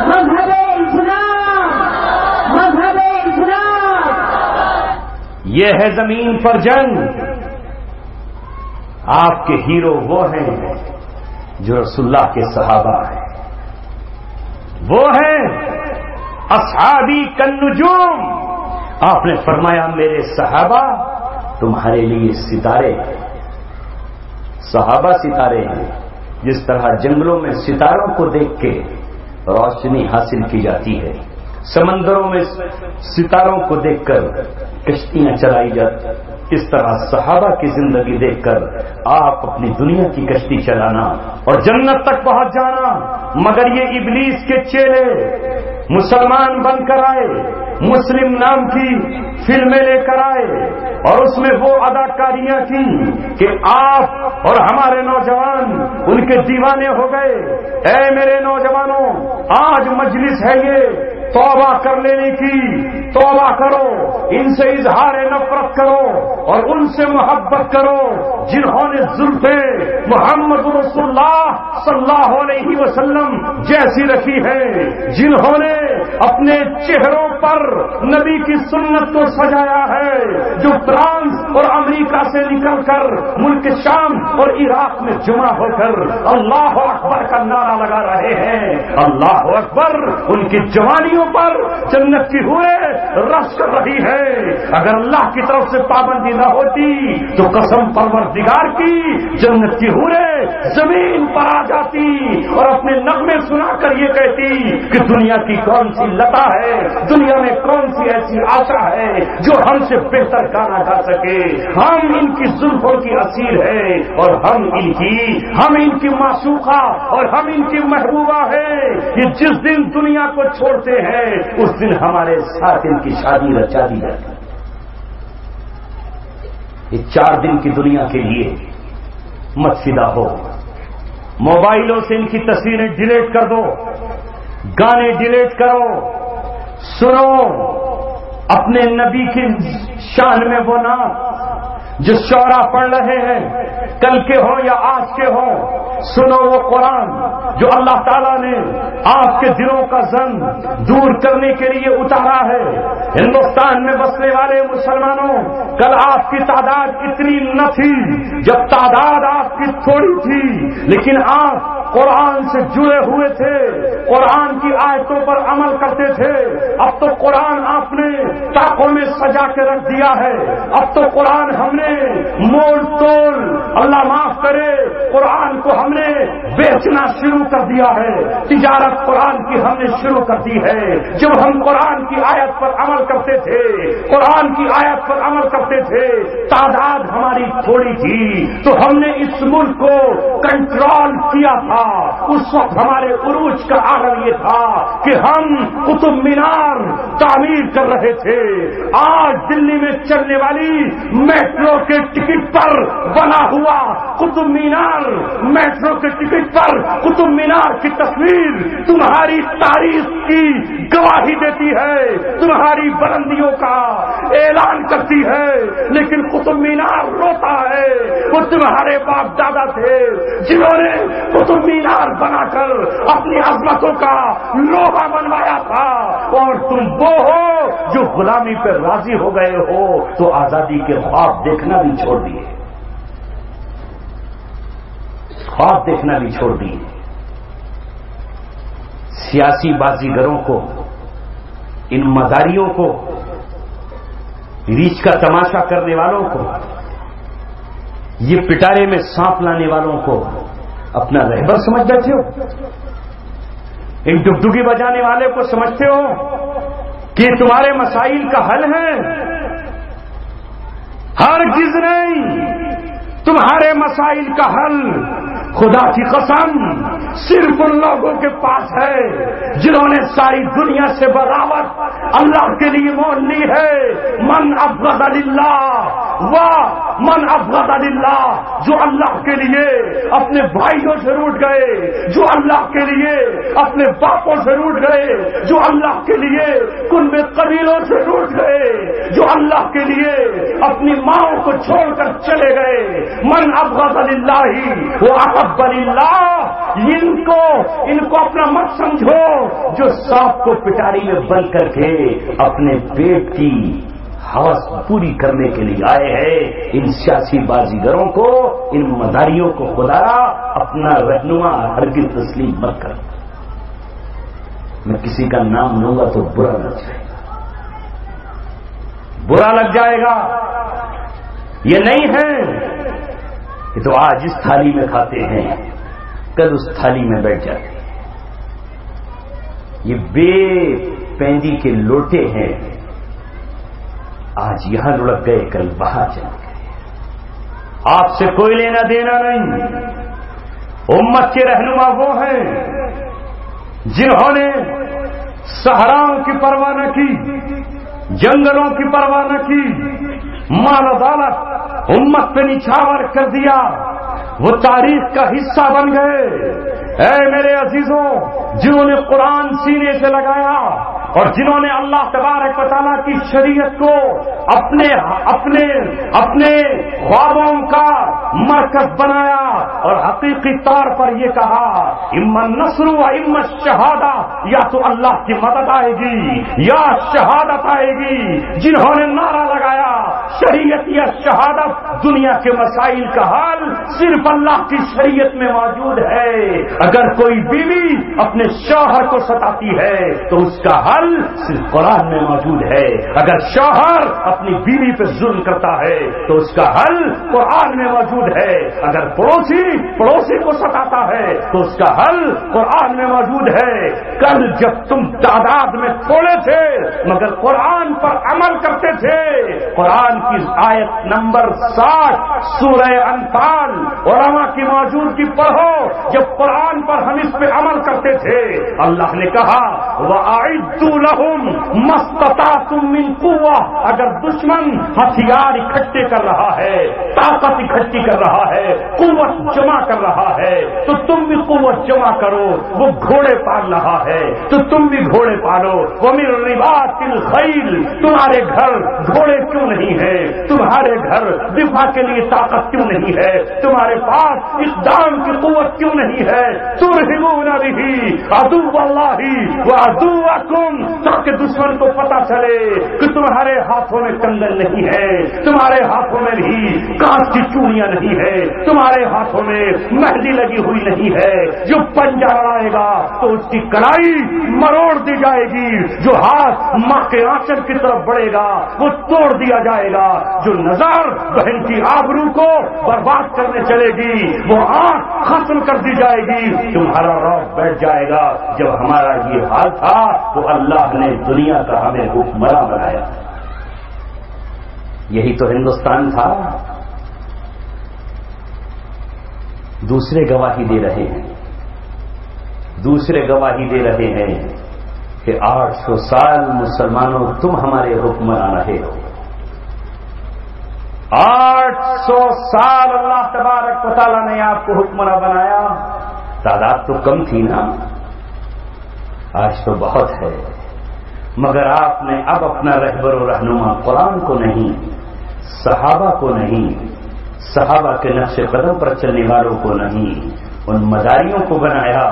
مذہب اسلام، مذہب اسلام۔ یہ ہے زمین پر جنگ۔ آپ کے ہیرو وہ ہیں جو رسول اللہ کے صحابہ ہیں، وہ ہیں اصحابی کالنجوم۔ آپ نے فرمایا میرے صحابہ تمہارے لیے ستارے ہیں۔ صحابہ ستارے ہیں، جس طرح جنگلوں میں ستاروں کو دیکھ کے روشنی حاصل کی جاتی ہے، سمندروں میں ستاروں کو دیکھ کر کشتیاں چلائی جاتی، اس طرح صحابہ کی زندگی دیکھ کر آپ اپنی دنیا کی کشتی چلانا اور جنت تک پہنچ جانا۔ مگر یہ ابلیس کے چیلے مسلمان بن کر آئے، مسلم نام کی فلمیں لے کر آئے اور اس میں وہ اداکاریاں کی کہ آپ اور ہمارے نوجوان ان کے دیوانے ہو گئے۔ اے میرے نوجوانوں، آج مجلس ہے یہ، توبہ کر لینے کی، توبہ کرو، ان سے اظہار نفرت کرو اور ان سے محبت کرو جنہوں نے زلفیں محمد رسول اللہ صلی اللہ علیہ وسلم جیسی رکھی ہے، جنہوں نے اپنے چہروں پر نبی کی سنت کو سجایا ہے، جو فرانس اور امریکہ سے نکل کر ملک شام اور عراق میں جمع ہو کر اللہ اکبر کا نعرہ لگا رہے ہیں۔ اللہ اکبر ان کی جوانیوں پر جنت کی حوریں رش کر رہی ہے۔ اگر اللہ کی طرف سے پابندی نہ ہوتی تو قسم پروردگار کی جنت کی حوریں زمین پر آ جاتی اور اپنے نغمے سنا کر یہ کہتی کہ دنیا کی کون سی لتا ہے، دنیا میں کون سی ایسی آشا ہے جو ہم سے بہتر گانا گا سکے۔ ہم ان کی زلفوں کی اسیر ہے اور ہم ان کی معشوقہ اور ہم ان کی محبوبہ ہے۔ یہ جس دن دنیا کو چھوڑتے ہیں اس دن ہمارے ساتھ ان کی شادی رچا دی جاتی ہے۔ یہ 4 دن کی دنیا کے لیے مت فدا ہو، موبائلوں سے ان کی تصویریں ڈیلیٹ کر دو، گانے ڈیلیٹ کرو، سنو اپنے نبی کی شان میں وہ نعت جو شعرا پڑھ رہے ہیں، کل کے ہوں یا آج کے ہوں، سنو وہ قرآن جو اللہ تعالیٰ نے آپ کے دلوں کا زن دور کرنے کے لیے اتارا ہے۔ ہندوستان میں بسنے والے مسلمانوں، کل آپ کی تعداد اتنی نہ تھی، جب تعداد آپ کی تھوڑی تھی، لیکن آپ قرآن سے جڑے ہوئے تھے، قرآن کی آیتوں پر عمل کرتے تھے۔ اب تو قرآن آپ نے طاقوں میں سجا کے رکھ دیا ہے، اب تو قرآن ہم نے مول تول، اللہ معاف کرے، قرآن کو ہم نے بیچنا شروع کر دیا ہے، تجارت قرآن کی ہم نے شروع کر دی ہے۔ جب ہم قرآن کی آیت پر عمل کرتے تھے، قرآن کی آیت پر عمل کرتے تھے، تعداد ہماری تھوڑی تھی تو ہم نے اس ملک کو کنٹرول کیا تھا۔ اس وقت ہمارے عروج کا عالم یہ تھا کہ ہم قطب مینار تعمیر کر رہے تھے۔ آج دلی میں چلنے والی میٹرو کے ٹکٹ پر بنا ہوا قطب مینار، میٹرو کے ٹکٹ پر قطب مینار کی تصویر تمہاری تاریخ کی گواہی دیتی ہے، تمہاری بلندیوں کا اعلان کرتی ہے، لیکن قطب مینار روتا ہے۔ وہ تمہارے باپ دادا تھے جنہوں نے قطب مینار بنا کر اپنی عظمتوں کا لوہا بنوایا تھا، اور تم وہ ہو جو غلامی پہ راضی ہو گئے ہو تو آزادی کے خواب دیکھنا بھی چھوڑ دیے، خواب دیکھنا بھی چھوڑ دیے۔ سیاسی بازیگروں کو، ان مداریوں کو، ریچھ کا تماشا کرنے والوں کو، یہ پٹارے میں سانپ لانے والوں کو اپنا رہبر سمجھ بیٹھے ہو؟ ان ڈگڈگی بجانے والے کو سمجھتے ہو کہ تمہارے مسائل کا حل ہے؟ ہرگز نہیں، تمہارے مسائل کا حل خدا کی قسم صرف ان لوگوں کے پاس ہے جنہوں نے ساری دنیا سے بغاوت اللہ کے لیے مول لی ہے۔ من ابغض للہ و من ابغض للہ، جو اللہ کے لیے اپنے بھائیوں سے روٹھ گئے، جو اللہ کے لیے اپنے باپوں سے روٹھ گئے، جو اللہ کے لیے کنبے قبیلوں سے روٹھ گئے، جو اللہ کے لیے اپنی ماؤں کو چھوڑ کر چلے گئے۔ من ابغض للہ وہ احب للہ، ان کو اپنا مت سمجھو جو سانپ کو پٹاری میں بند کر کے اپنے پیٹ کی ہوس پوری کرنے کے لیے آئے ہیں۔ ان سیاسی بازیگروں کو، ان مداریوں کو خدا اپنا رہنما ہرگز تسلیم مت کر۔ میں کسی کا نام لوں گا تو برا لگ جائے گا، برا لگ جائے گا۔ یہ نہیں ہے کہ تو آج اس تھالی میں کھاتے ہیں، کل اس تھالی میں بیٹھ جاتے ہیں۔ یہ بے پیندی کے لوٹے ہیں، آج یہاں لڑک گئے کل باہر چل گئے۔ آپ سے کوئی لینا دینا نہیں۔ امت کے رہنما وہ ہیں جنہوں نے صحراؤں کی پرواہ نہ کی، جنگلوں کی پرواہ نہ کی، مال و دولت امت پہ نچھاور کر دیا، وہ تاریخ کا حصہ بن گئے۔ اے میرے عزیزوں، جنہوں نے قرآن سینے سے لگایا اور جنہوں نے اللہ تبارک و تعالیٰ کی شریعت کو اپنے خوابوں کا مرکز بنایا اور حقیقی طور پر یہ کہا اما النصر و اما الشہادہ، یا تو اللہ کی مدد آئے گی یا شہادت آئے گی۔ جنہوں نے نعرہ لگایا شریعت یا شہادت، دنیا کے مسائل کا حل صرف اللہ کی شریعت میں موجود ہے۔ اگر کوئی بیوی اپنے شوہر کو ستاتی ہے تو اس کا حل صرف قرآن میں موجود ہے۔ اگر شوہر اپنی بیوی پہ ظلم کرتا ہے تو اس کا حل قرآن میں موجود ہے۔ اگر پڑوسی کو ستاتا ہے تو اس کا حل قرآن میں موجود ہے۔ کل جب تم تعداد میں تھوڑے تھے مگر قرآن پر عمل کرتے تھے، قرآن کی آیت نمبر 60 سورہ انفال علماء کی موجودگی پڑھو، جب قرآن پر ہم اس پہ عمل کرتے تھے اللہ نے کہا وَأَعِدُّوا لَهُمْ مَا اسْتَطَعْتُم مِّن قُوَّةٍ، اگر دشمن ہتھیار اکٹھے کر رہا ہے، طاقت اکٹھی کر رہا ہے، قوت جمع کر رہا ہے، تو تم بھی قوت جمع کرو۔ وہ گھوڑے پال رہا ہے تو تم بھی گھوڑے پالو۔ وَمِن رِّبَاطِ الْخَيْلِ، تمہارے گھر گھوڑے کیوں نہیں ہے؟ تمہارے گھر دفاع کے لیے طاقت کیوں نہیں ہے؟ تمہارے پاس اقدام کی قوت کیوں نہیں ہے؟ ترہبون بہ عدو اللہ وعدوکم، تاکہ دشمن کو پتا چلے کہ تمہارے ہاتھوں میں کنگن نہیں ہے، تمہارے ہاتھوں میں بھی کانچ کی چوڑیاں نہیں ہے، تمہارے ہاتھوں میں مہندی لگی ہوئی نہیں ہے۔ جو پنجہ لڑائے گا تو اس کی کلائی مروڑ دی جائے گی، جو ہاتھ ماں کے آنچل کی طرف بڑھے گا وہ توڑ دیا جائے گا، جو نظر بہن کی آبرو کو برباد کرنے چلے گی وہ آنکھ ختم کر دی جائے گی۔ تمہارا رعب بیٹھ جائے گا۔ جب ہمارا یہ حال تھا تو اللہ نے دنیا کا ہمیں حکمراں بنایا۔ یہی تو ہندوستان تھا۔ دوسرے گواہی دے رہے ہیں، دوسرے گواہی دے رہے ہیں کہ 800 سال مسلمانوں تم ہمارے حکمراں رہے ہو۔ 800 سال اللہ تبارک و تعالیٰ نے آپ کو حکمراں بنایا۔ تعداد تو کم تھی نا، آج تو بہت ہے، مگر آپ نے اب اپنا رہبر و رہنما قرآن کو نہیں، صحابہ کو نہیں، صحابہ کے نقش قدم پر چلنے والوں کو نہیں، ان مداریوں کو بنایا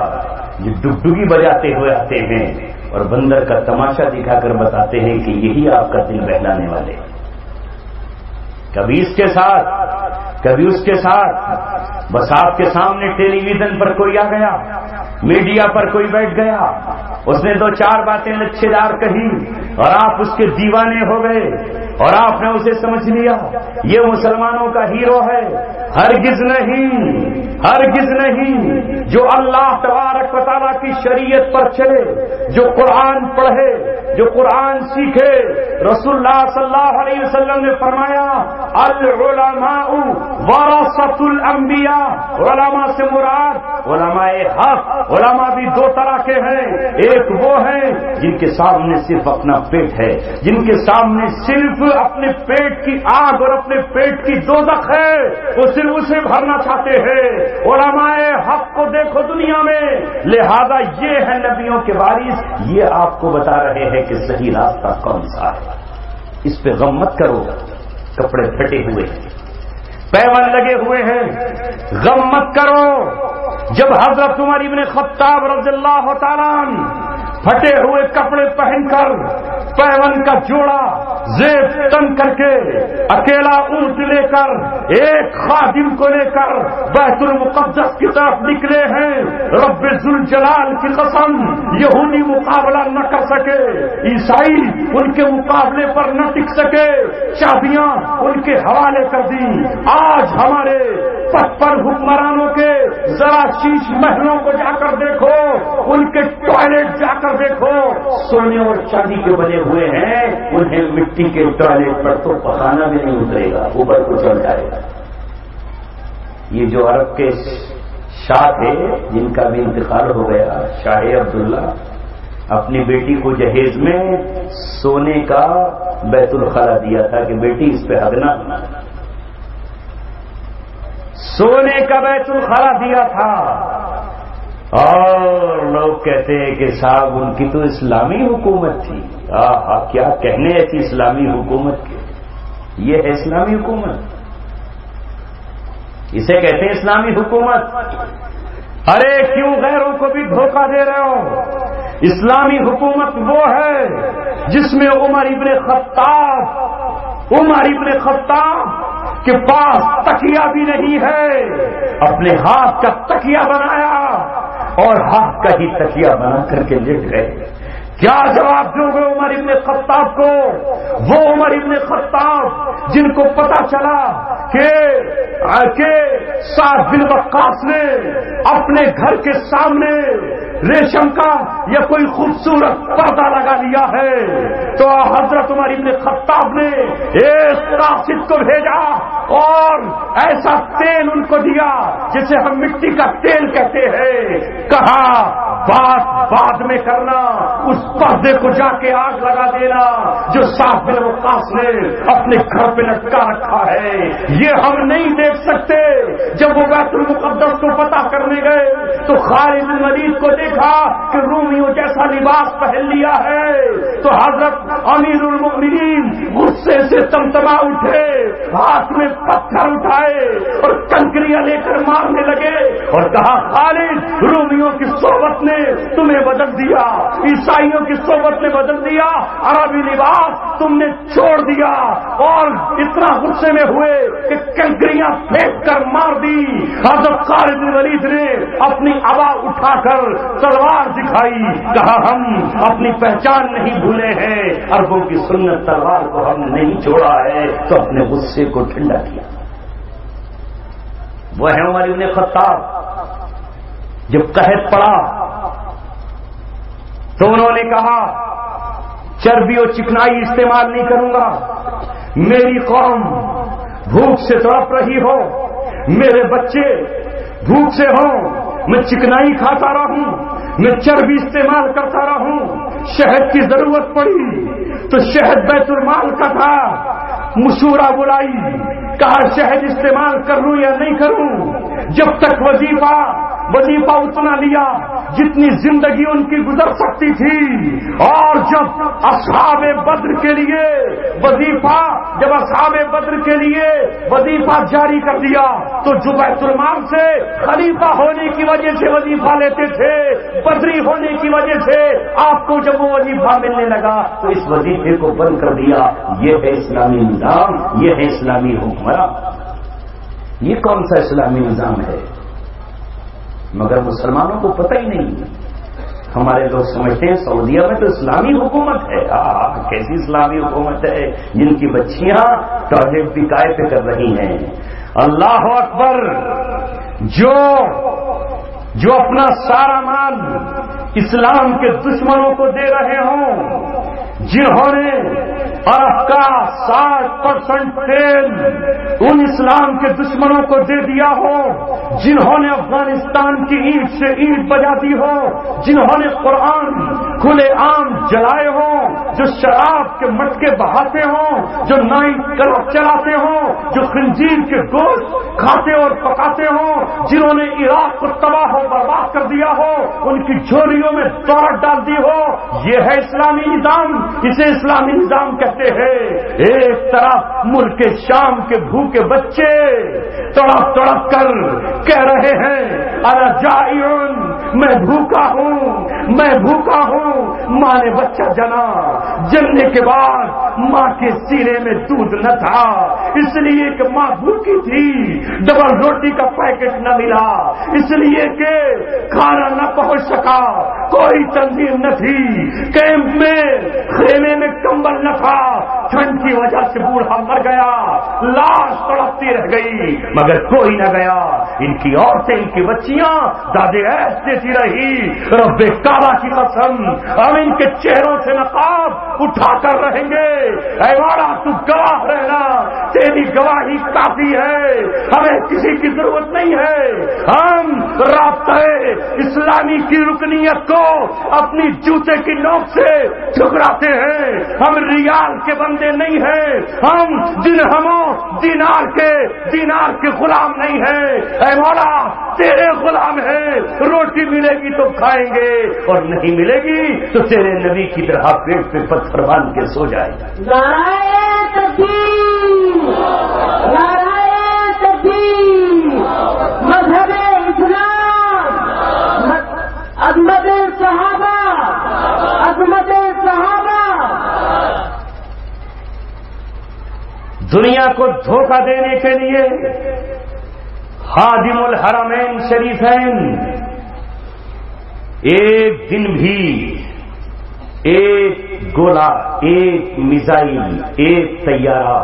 جو ڈگڈگی بجاتے ہوئے آتے ہیں اور بندر کا تماشا دکھا کر بتاتے ہیں کہ یہی آپ کا دل بہلانے والے، کبھی اس کے ساتھ کبھی اس کے ساتھ۔ بس آپ کے سامنے ٹیلی ویژن پر کوئی آ گیا، میڈیا پر کوئی بیٹھ گیا، اس نے 2-4 باتیں لچھے دار کہی اور آپ اس کے دیوانے ہو گئے اور آپ نے اسے سمجھ لیا یہ مسلمانوں کا ہیرو ہے۔ ہرگز نہیں، ہرگز نہیں۔ جو اللہ تبارک و تعالیٰ کی شریعت پر چلے، جو قرآن پڑھے، جو قرآن سیکھے، رسول اللہ صلی اللہ علیہ وسلم نے فرمایا العلماء ورثۃ الانبیاء، علماء سے مراد علماء حق۔ علماء بھی 2 طرح کے ہیں، ایک وہ ہیں جن کے سامنے صرف اپنا پیٹ ہے، جن کے سامنے صرف اپنے پیٹ کی آگ اور اپنے پیٹ کی دوزخ ہے، وہ صرف اسے بھرنا چاہتے ہیں۔ علماء حق کو دیکھو دنیا میں، لہذا یہ ہے نبیوں کے وارث، یہ آپ کو بتا رہے ہیں کہ صحیح راستہ کون سا ہے۔ اس پہ غم مت کرو، کپڑے پھٹے ہوئے ہیں، پیوند لگے ہوئے ہیں، غم مت کرو۔ جب حضرت عمر ابن خطاب رضی اللہ تعالیٰ عنہ پھٹے ہوئے کپڑے پہن کر، پیوند کا جوڑا زیب تن کر کے، اکیلا اونٹ لے کر، ایک خادم کو لے کر بیت المقدس کی طرف نکلے ہیں، رب ذوالجلال کی قسم یہودی مقابلہ نہ کر سکے، عیسائی ان کے مقابلے پر نہ ٹک سکے، چابیاں ان کے حوالے کر دی۔ آج ہمارے 55 حکمرانوں کے ذرا شیش محلوں کو جا کر دیکھو، ان کے ٹوائلٹ جا کر دیکھو، سونے اور چاندی کے بنے ہوئے ہیں، انہیں مٹی کے ٹوائلٹ پر تو پخانا بھی نہیں اترے گا، اوپر کو چڑھ جائے گا۔ یہ جو عرب کے شاہ تھے جن کا بھی انتقال ہو گیا، شاہ عبداللہ، اپنی بیٹی کو جہیز میں سونے کا بیت الخلا دیا تھا کہ بیٹی اس پہ حق نہ، سونے کا بیت الخلا دیا تھا۔ اور لوگ کہتے ہیں کہ صاحب ان کی تو اسلامی حکومت تھی۔ کیا کہنے ایسی اسلامی حکومت کے، یہ ہے اسلامی حکومت، اسے کہتے ہیں اسلامی حکومت۔ ارے کیوں غیروں کو بھی دھوکہ دے رہے ہو؟ اسلامی حکومت وہ ہے جس میں عمر ابن خطاب کے پاس تکیہ بھی نہیں ہے، اپنے ہاتھ کا تکیہ بنایا اور ہاتھ کا ہی تکیہ بنا کر کے لیٹ گئے۔ کیا جواب دو گے عمر ابن خطاب کو؟ وہ عمر ابن خطاب جن کو پتا چلا کہ سعد بن وقاص نے اپنے گھر کے سامنے ریشم کا یا کوئی خوبصورت پردہ لگا لیا ہے، تو حضرت عمر ابن خطاب نے ایک قاصد کو بھیجا اور ایسا تیل ان کو دیا جسے ہم مٹی کا تیل کہتے ہیں، کہا بات بعد میں کرنا، اس پردے کو جا کے آگ لگا دینا جو سعد بن وقاص نے اپنے گھر پہ لٹکا رکھا ہے، یہ ہم نہیں دیکھ سکتے۔ جب وہ بیت المقدس کو فتح کرنے گئے تو خالد بن ولید کو دیکھا کہ رومیوں جیسا لباس پہن لیا ہے، تو حضرت امیر المؤمنین غصے سے تمتما اٹھے، ہاتھ میں پتھر اٹھائے اور کنکریاں لے کر مارنے لگے اور کہا خالد، رومیوں کی صحبت نے تمہیں بدل دیا، عیسائیوں کی صحبت نے بدل دیا، عربی لباس تم نے چھوڑ دیا، اور اتنا غصے میں ہوئے کہ کنکریاں پھینک کر مار دی۔ حضرت خالد بن ولید نے اپنی عبا اٹھا کر تلوار دکھائی، کہا ہم اپنی پہچان نہیں بھولے ہیں، عربوں کی سنت تلوار کو ہم نہیں چھوڑا ہے، تو اپنے غصے کو ٹھنڈا کیا۔ وہ ہے عمر بن خطاب، جب قحط پڑا تو انہوں نے کہا چربی اور چکنائی استعمال نہیں کروں گا، میری قوم بھوک سے تڑپ رہی ہو، میرے بچے بھوک سے ہوں، میں چکنائی کھاتا رہوں، میں چربی استعمال کرتا رہوں، شہد کی ضرورت پڑی تو شہد بیت المال کا تھا، مشورہ بلائی، کہا شہد استعمال کروں یا نہیں کروں، جب تک وظیفہ اتنا لیا جتنی زندگی ان کی گزر سکتی تھی، اور جب اصحاب بدر کے لیے وظیفہ جاری کر دیا تو جو بیت المال سے خلیفہ ہونے کی وجہ سے وظیفہ لیتے تھے، بدری ہونے کی وجہ سے آپ کو جب وہ وظیفہ ملنے لگا تو اس وظیفے کو بند کر دیا۔ یہ ہے اسلامی نظام، یہ ہے اسلامی حکمراں۔ یہ کون سا اسلامی نظام ہے؟ مگر مسلمانوں کو پتہ ہی نہیں۔ ہمارے لوگ سمجھتے ہیں سعودیہ میں تو اسلامی حکومت ہے۔ کیسی اسلامی حکومت ہے جن کی بچیاں ٹوائلٹ بھی قائم پہ کر رہی ہیں؟ اللہ اکبر! جو اپنا سارا مال اسلام کے دشمنوں کو دے رہے ہوں، جنہوں نے عرب کا 60% تیل ان اسلام کے دشمنوں کو دے دیا ہو، جنہوں نے افغانستان کی اینٹ سے اینٹ بجا دی ہو، جنہوں نے قرآن کھلے عام جلائے ہوں، جو شراب کے مٹکے بہاتے ہوں، جو نائٹ کلب چلاتے ہوں، جو خنزیر کے گوشت کھاتے اور پکاتے ہوں، جنہوں نے عراق کو تباہ و برباد کر دیا ہو، ان کی جھولیوں میں دولت ڈال دی ہو، یہ ہے اسلامی نظام۔ اسے اسلامی نظام کہتے ہیں۔ ایک طرف ملک شام کے بھوکے بچے تڑپ تڑپ کر کہہ رہے ہیں انا جائعن، میں بھوکا ہوں، میں بھوکا ہوں۔ ماں نے بچہ جنا، جننے کے بعد ماں کے سینے میں دودھ نہ تھا، اس لیے کہ ماں بھوکی تھی، ڈبل روٹی کا پیکٹ نہ ملا، اس لیے کہ کھانا نہ پہنچ سکا، کوئی تنظیم نہ تھی، کیمپ میں خیمے میں کمبل نہ تھا، ٹھنڈ کی وجہ سے بوڑھا مر گیا، لاش تڑپتی رہ گئی مگر کوئی نہ گیا۔ ان کی عورتیں، ان کی بچیاں دادے ایس دیتی رہی، رب کعبہ کی قسم ہم ان کے چہروں سے نقاب اٹھا کر رہیں گے۔ اے مولا تو گواہ رہنا، تیری گواہی کافی ہے، ہمیں کسی کی ضرورت نہیں ہے۔ ہم رابطہ اسلامی کی رکنیت کو اپنی جوتے کی نوک سے ٹھکراتے ہیں، ہم ریال کے بندے نہیں ہیں، ہم درہموں دینار کے غلام نہیں ہیں۔ اے مولا تیرے غلام ہیں، روٹی ملے گی تو کھائیں گے اور نہیں ملے گی تو تیرے نبی کی طرح پیٹ پہ پتھر باندھ کے سو جائے گا۔ نعرہ تکبیر، نعرہ تکبیر، مذہب اسلام، عظمت صحابہ، عظمت صحابہ۔ دنیا کو دھوکہ دینے کے لیے خادم الحرمین شریفین ایک دن بھی ایک گولا، ایک میزائل، ایک طیارہ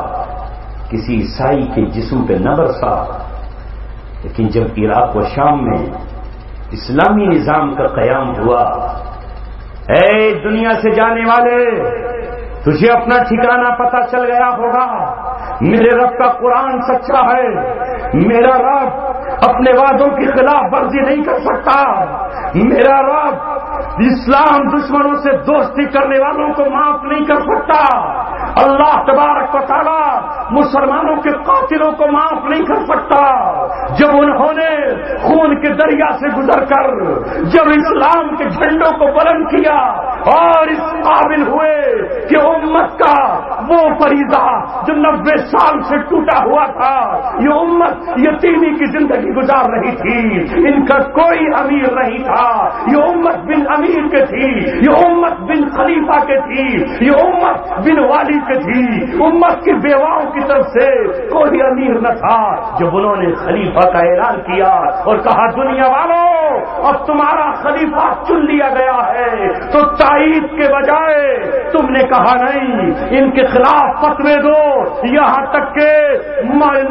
کسی عیسائی کے جسم پہ نہ برسا، لیکن جب عراق و شام میں اسلامی نظام کا قیام ہوا، اے دنیا سے جانے والے تجھے اپنا ٹھکانہ پتہ چل گیا ہوگا۔ میرے رب کا قرآن سچا ہے، میرا رب اپنے وعدوں کی خلاف ورزی نہیں کر سکتا۔ میرا رب اسلام دشمنوں سے دوستی کرنے والوں کو معاف نہیں کر سکتا، اللہ تبارک و تعالی مسلمانوں کے قاتلوں کو معاف نہیں کر سکتا۔ جب انہوں نے خون کے دریا سے گزر کر جب اسلام کے جھنڈوں کو بلند کیا اور اس قابل ہوئے کہ امت کا وہ فریضہ جو 90 سال سے ٹوٹا ہوا تھا، یہ امت یتیمی کی زندگی گزار رہی تھی، ان کا کوئی امیر نہیں تھا، یہ امت بن امیر کے تھی، یہ امت بن خلیفہ کے تھی، یہ امت بن والی کے تھی، امت کی بیواؤں کی طرف سے کوئی امیر نہ تھا۔ جب انہوں نے خلیفہ کا اعلان کیا اور کہا دنیا والوں اب تمہارا خلیفہ چن لیا گیا ہے، تو تائید کے بجائے تم نے کہا نہیں، ان کے خلاف فتوے دو، یہاں تک کہ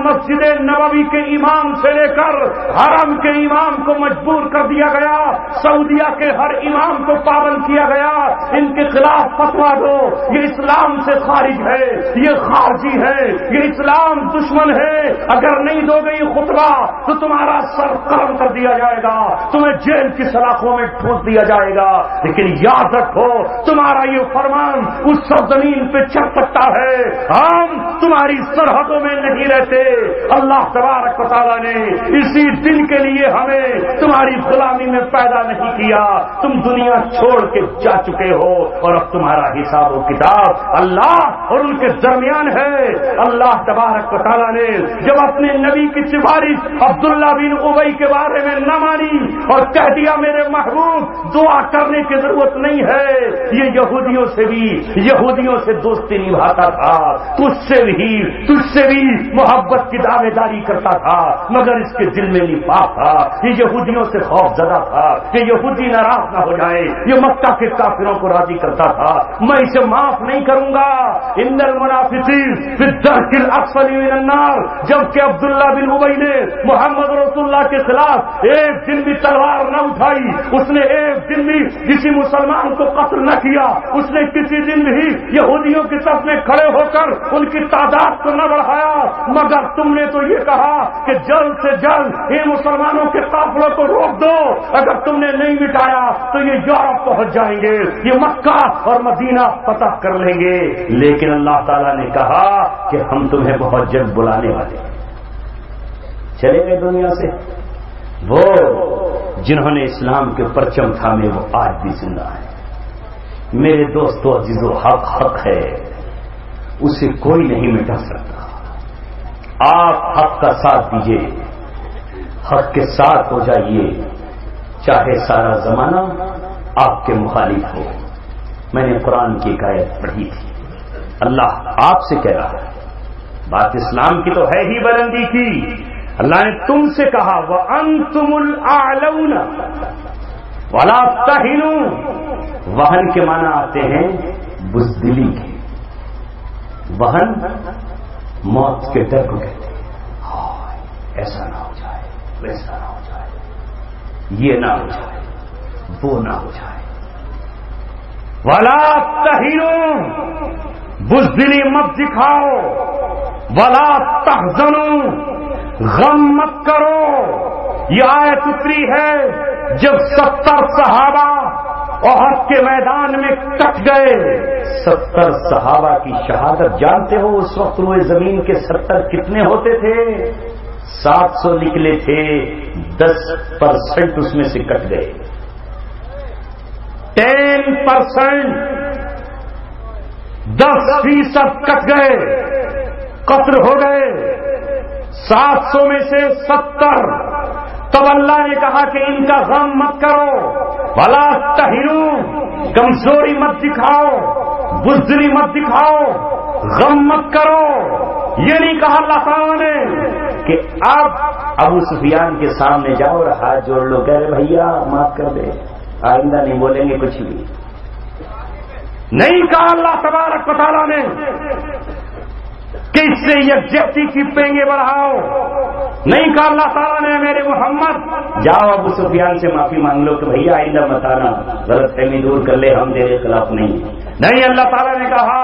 مسجد نبوی کے امام سے لے کر حرم کے امام کو مجبور کر دیا گیا، سعودیہ کے ہر امام کو پابند کیا گیا، ان کے خلاف فتوا دو، یہ اسلام سے خارج ہے، یہ خارجی ہے، یہ اسلام دشمن ہے، اگر نہیں دو گے یہ خطبہ تو تمہارا سر قلم کر دیا جائے گا، تمہیں جیل کی سلاخوں میں ٹھونس دیا جائے گا۔ لیکن یاد رکھو تمہارا یہ فرمان اس سرزمین پہ چل سکتا ہے، ہم تمہاری سرحدوں میں نہیں رہتے۔ اللہ تبارک و تعالیٰ نے اسی دن کے لیے ہمیں تمہاری غلامی میں پیدا نہیں کیا، تم دنیا چھوڑ کے جا چکے ہو اور اب تمہارا حساب و کتاب اللہ اور ان کے درمیان ہے۔ اللہ تبارک و تعالیٰ نے جب اپنے نبی کی سفارش عبداللہ بن ابی کے بارے میں نہ مانی اور کہہ دیا میرے محبوب دعا کرنے کی ضرورت نہیں ہے، یہ یہودیوں سے دوستی نبھاتا تھا، تجھ سے بھی محبت کی دعوے داری کرتا تھا، مگر اس کے دل میں نفاق تھا، یہ یہودیوں سے خوف زدہ تھا کہ یہودی ناراض نہ ہو جائے، یہ مکہ کے کافروں کو راضی کرتا تھا، میں اسے معاف نہیں کروں گا۔ ان المنافقین فی الدرک الاسفل من النار، جبکہ عبداللہ بن ابی نے محمد رسول اللہ کے خلاف ایک دن بھی تلوار نہ اٹھائی، اس نے ایک دن بھی کسی مسلمان کو قتل نہ کیا، اس نے کسی دن بھی یہودیوں کی صف میں کھڑے ہو کر ان کی تعداد کو نہ بڑھایا، مگر تم نے تو یہ کہا کہ جلد سے جلد ان مسلمانوں کے قافلوں کو روک دو، اگر تم نے نہیں مٹایا تو یہ یورپ پہنچ جائیں گے، یہ مکہ اور مدینہ فتح کر لیں گے۔ لیکن اللہ تعالیٰ نے کہا کہ ہم تمہیں بہت جلد بلانے والے ہیں، چلے گئے دنیا سے۔ وہ جنہوں نے اسلام کے پرچم تھامے وہ آج بھی زندہ ہیں۔ میرے دوستو عزیزو، حق ہے، اسے کوئی نہیں مٹا سکتا۔ آپ حق کا ساتھ دیجئے، حق کے ساتھ ہو جائیے، چاہے سارا زمانہ آپ کے مخالف ہو۔ میں نے قرآن کی ایک آیت پڑھی تھی، اللہ آپ سے کہہ رہا ہے، بات اسلام کی تو ہے ہی بلندی کی، اللہ نے تم سے کہا وَأَنْتُمُ الْأَعْلَوْنَ وَلَا تَهِنُوا۔ وہن کے معنی آتے ہیں بزدلی کے، وہن موت کے ڈر کو کہتے ہیں، ایسا نہ ہو جائے، ویسا نہ ہو جائے، یہ نہ ہو جائے، وہ نہ ہو جائے۔ وَلَا تَهِنُوا، بزدلی مت دکھاؤ، وَلَا تَحْزَنُوا، غم مت کرو۔ یہ آیت اتری ہے جب 70 صحابہ احد کے میدان میں کٹ گئے۔ 70 صحابہ کی شہادت جانتے ہو اس وقت روئے زمین کے 70 کتنے ہوتے تھے؟ 700 نکلے تھے، 10% اس میں سے کٹ گئے، 10%، 10% کٹ گئے، قتل ہو گئے۔ 700 میں سے 70۔ تب اللہ نے کہا کہ ان کا غم مت کرو، ولا تہنوا، کمزوری مت دکھاؤ، بزدلی مت دکھاؤ، غم مت کرو۔ یہ نہیں کہا اللہ تعالیٰ نے کہ اب ابو سفیان کے سامنے جاؤ اور ہاتھ جوڑ لو، کہہ رہے بھیا معاف کر دے، آئندہ نہیں بولیں گے کچھ بھی۔ نہیں کہا اللہ تبارک و تعالیٰ نے کہ اس سے یکجہتی کی پینگے بڑھاؤ، نہیں کہا اللہ تعالیٰ نے میرے محمد جاؤ ابو سفیان سے معافی مانگ لو کہ بھیا آئندہ مت آنا، غلط فہمی دور کر لے، ہم تیرے خلاف نہیں۔ نہیں، اللہ تعالیٰ نے کہا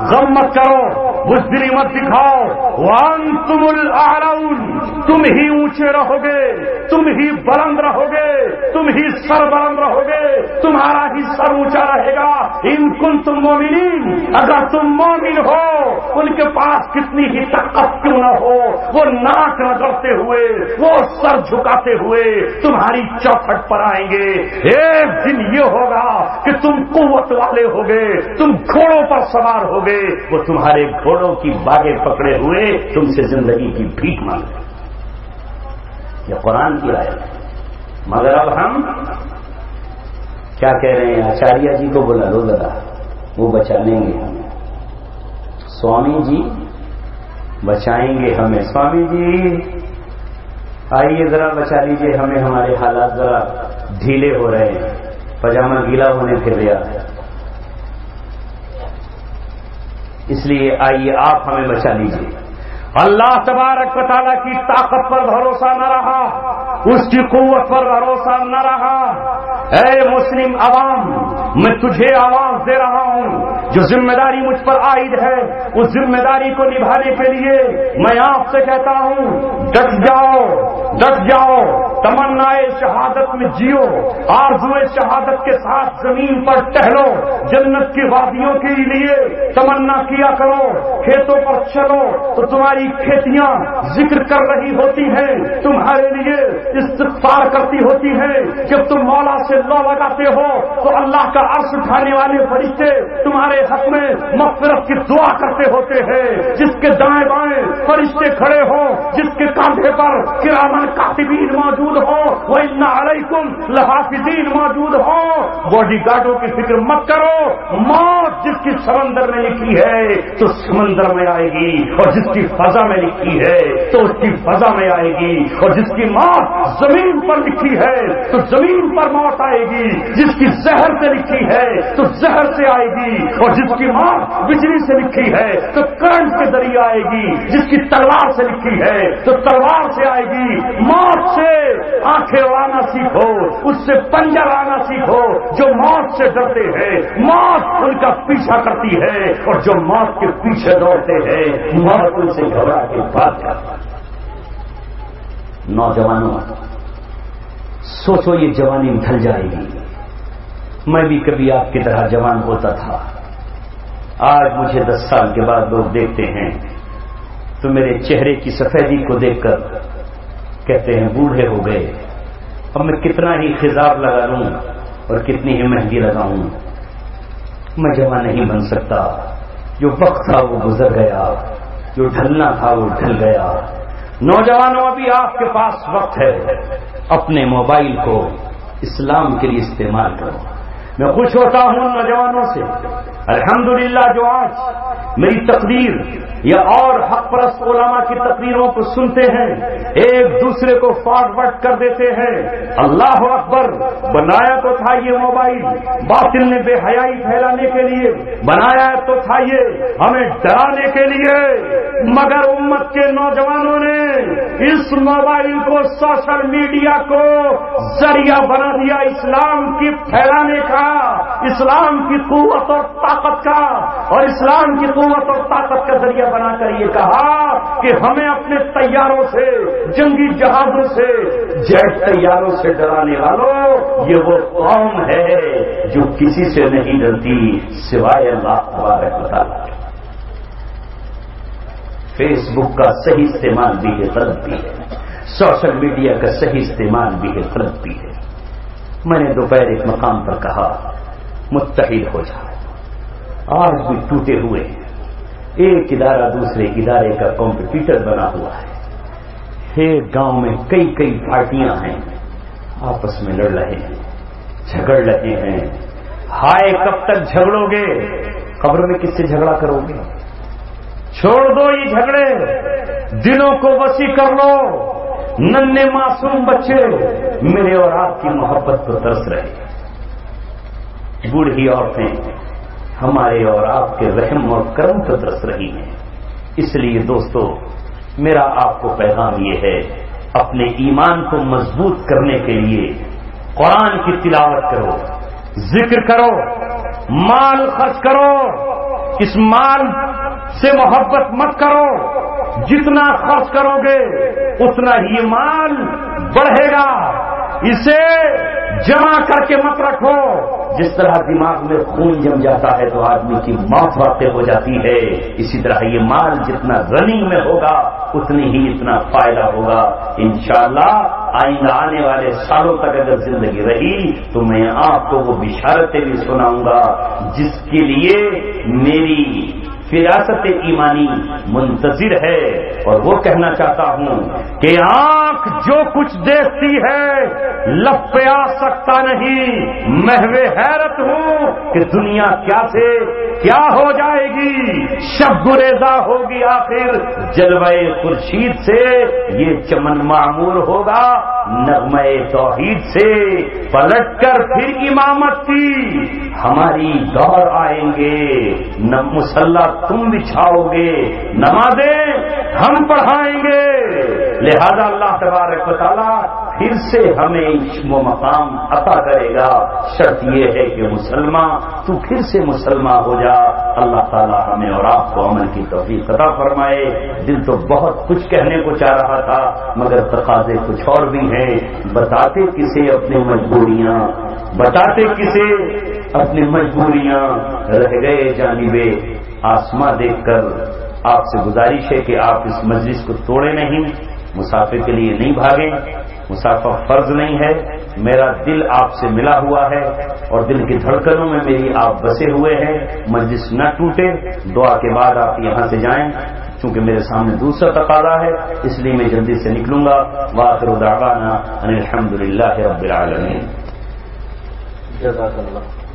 غم مت کرو، بزدلی مت دکھاؤ، وانتم الاعلون، تم ہی اونچے رہو گے، تم ہی بلند رہو گے، تم ہی سر بلند رہو گے، تمہارا ہی سر اونچا رہے گا۔ ان کنتم مومنین، اگر تم مومن ہو، ان کے پاس کتنی ہی طاقت کیوں نہ ہو، وہ ناک رگڑتے ہوئے، وہ سر جھکاتے ہوئے تمہاری چوکھٹ پر آئیں گے۔ ایک دن یہ ہوگا کہ تم قوت والے ہوگے، تم گھوڑوں پر سوار ہوگے، وہ تمہارے گھوڑوں کی باگیں پکڑے ہوئے تم سے زندگی کی بھیک مانگے۔ یہ قرآن کی آیت ہے۔ مگر اب ہم کیا کہہ رہے ہیں؟ آچاریہ جی کو بلا لو ذرا، وہ بچا لیں گے ہمیں، سوامی جی بچائیں گے ہمیں، سوامی جی آئیے ذرا بچا لیجئے ہمیں، ہمارے حالات ذرا ڈھیلے ہو رہے ہیں، پاجامہ گیلا ہونے پھر گیا، اس لیے آئیے آپ ہمیں بچا لیجئے۔ اللہ تبارک و تعالیٰ کی طاقت پر بھروسہ نہ رہا، اس کی قوت پر بھروسہ نہ رہا۔ اے مسلم عوام، میں تجھے آواز دے رہا ہوں، جو ذمہ داری مجھ پر عائد ہے، اس ذمہ داری کو نبھانے کے لیے میں آپ سے کہتا ہوں، ڈٹ جاؤ، ڈٹ جاؤ، تمنائے شہادت میں جیو، آرزوئے شہادت کے ساتھ زمین پر ٹہلو، جنت کی وادیوں کے لیے تمنا کیا کرو، کھیتوں پر چلو تو تمہاری کھیتیاں ذکر کر رہی ہوتی ہیں، تمہارے لیے استغفار کرتی ہوتی ہیں۔ جب تم مولا سے لو لگاتے ہو تو اللہ کا عرش اٹھانے والے فرشتے تمہارے حق میں مغفرت کی دعا کرتے ہوتے ہیں۔ جس کے دائیں بائیں فرشتے کھڑے ہوں، جس کے کاندھے پر کرامن کاتبین موجود ہوں، وَإِنَّ عَلَيْكُمْ لَحَافِظِينَ موجود ہوں، باڈی گارڈوں کی فکر مت کرو۔ موت جس کی سمندر میں لکھی ہے تو سمندر میں آئے گی، اور جس کی فضا میں لکھی ہے تو اس کی فضا میں آئے گی، اور جس کی موت زمین پر لکھی ہے تو زمین پر موت آئے گی، جس کی زہر سے لکھی ہے تو زہر سے آئے گی، اور جس کی موت بجلی سے لکھی ہے تو کرنٹ کے ذریعے آئے گی، جس کی تلوار سے لکھی ہے تو تلوار سے آئے گی۔ موت سے آنکھیں اڑانا سیکھو، اس سے پنجہ لانا سیکھو۔ جو موت سے ڈرتے ہیں موت ان کا پیچھا کرتی ہے، اور جو موت کے پیچھے دوڑتے ہیں موت ان سے گھبرا کے بات کرتا ہے۔ نوجوانوں، سوچو یہ جوانی ڈھل جائے گی، میں بھی کبھی آپ کی طرح جوان ہوتا تھا، آج مجھے 10 سال کے بعد لوگ دیکھتے ہیں تو میرے چہرے کی سفیدی کو دیکھ کر کہتے ہیں بوڑھے ہو گئے۔ اب میں کتنا ہی خضاب لگا لوں اور کتنی ہی مہنگی لگاؤں، میں جوان نہیں بن سکتا۔ جو وقت تھا وہ گزر گیا، جو ڈھلنا تھا وہ ڈھل گیا۔ نوجوانوں، ابھی آپ کے پاس وقت ہے، اپنے موبائل کو اسلام کے لیے استعمال کرو۔ میں خوش ہوتا ہوں نوجوانوں سے، الحمدللہ جو آج میری تقریر یا اور حق پرست علماء کی تقریروں کو سنتے ہیں، ایک دوسرے کو فارورڈ کر دیتے ہیں۔ اللہ اکبر! بنایا تو تھا یہ موبائل باطل نے بے حیائی پھیلانے کے لیے، بنایا تو تھا یہ ہمیں ڈرانے کے لیے، مگر امت کے نوجوانوں نے اس موبائل کو، سوشل میڈیا کو ذریعہ بنا دیا اسلام کی پھیلانے کا، اسلام کی قوت اور طاقت کا، اور اسلام کی قوت اور طاقت کا ذریعہ بنا کر یہ کہا کہ ہمیں اپنے طیاروں سے، جنگی جہازوں سے، جیٹ طیاروں سے ڈرانے والوں، یہ وہ قوم ہے جو کسی سے نہیں ڈرتی سوائے اللہ تبارک و تعالیٰ۔ فیس بک کا صحیح استعمال بھی ہے، غلط بھی ہے، سوشل میڈیا کا صحیح استعمال بھی ہے، غلط بھی ہے۔ میں نے دوپہر ایک مقام پر کہا متحد ہو جاؤ، آج بھی ٹوٹے ہوئے ہیں، ایک ادارہ دوسرے ادارے کا کمپٹیٹر بنا ہوا ہے، ایک گاؤں میں کئی کئی پارٹیاں ہیں، آپس میں لڑ رہے ہیں، جھگڑ رہے ہیں۔ ہائے کب تک جھگڑو گے؟ قبر میں کس سے جھگڑا کرو گے؟ چھوڑ دو یہ جھگڑے، دلوں کو وسیع کر لو۔ ننھے معصوم بچے میرے اور آپ کی محبت کو ترس رہے، بوڑھی عورتیں ہمارے اور آپ کے رحم اور کرم کو ترس رہی ہیں۔ اس لیے دوستو، میرا آپ کو پیغام یہ ہے، اپنے ایمان کو مضبوط کرنے کے لیے قرآن کی تلاوت کرو، ذکر کرو، مال خرچ کرو، اس مال سے محبت مت کرو، جتنا خرچ کرو گے اتنا ہی مال بڑھے گا، اسے جمع کر کے مت رکھو۔ جس طرح دماغ میں خون جم جاتا ہے تو آدمی کی موت واقع ہو جاتی ہے، اسی طرح یہ مال جتنا رننگ میں ہوگا اتنی ہی اتنا فائدہ ہوگا۔ انشاءاللہ آئندہ آنے والے سالوں تک اگر زندگی رہی تو میں آپ کو وہ بشارتیں بھی سناؤں گا جس کے لیے میری فراست ایمانی منتظر ہے۔ اور وہ کہنا چاہتا ہوں کہ آنکھ جو کچھ دیکھتی ہے لب پہ آ سکتا نہیں، محو حیرت ہوں کہ دنیا کیا سے کیا ہو جائے گی، شب گریزاں ہوگی آخر جلوہ خورشید سے، یہ چمن معمور ہوگا نغمہ توحید سے، پلٹ کر پھر امامت کی ہماری دور آئیں گے، نہ مصلی تم بچھاؤ گے، نمازیں ہم پڑھائیں گے۔ لہذا اللہ تبارک و تعالیٰ پھر سے ہمیں علم و مقام عطا کرے گا، شرط یہ ہے کہ مسلمان تو پھر سے مسلمان ہو جا۔ اللہ تعالیٰ ہمیں اور آپ کو عمل کی توفیق عطا فرمائے۔ دل تو بہت کچھ کہنے کو چاہ رہا تھا مگر تقاضے کچھ اور بھی ہیں، بتاتے کسے اپنی مجبوریاں، بتاتے کسے اپنی مجبوریاں، رہ گئے جانب آسماں دیکھ کر۔ آپ سے گزارش ہے کہ آپ اس مجلس کو توڑے نہیں، مسافر کے لیے نہیں بھاگیں، مسافر فرض نہیں ہے، میرا دل آپ سے ملا ہوا ہے اور دل کی دھڑکنوں میں میری آپ بسے ہوئے ہیں، مجلس نہ ٹوٹے، دعا کے بعد آپ یہاں سے جائیں، چونکہ میرے سامنے دوسرا تقاضا ہے اس لیے میں جلدی سے نکلوں گا۔ وآخر دعوانا ان الحمد للہ رب العالمین۔ جزاک اللہ۔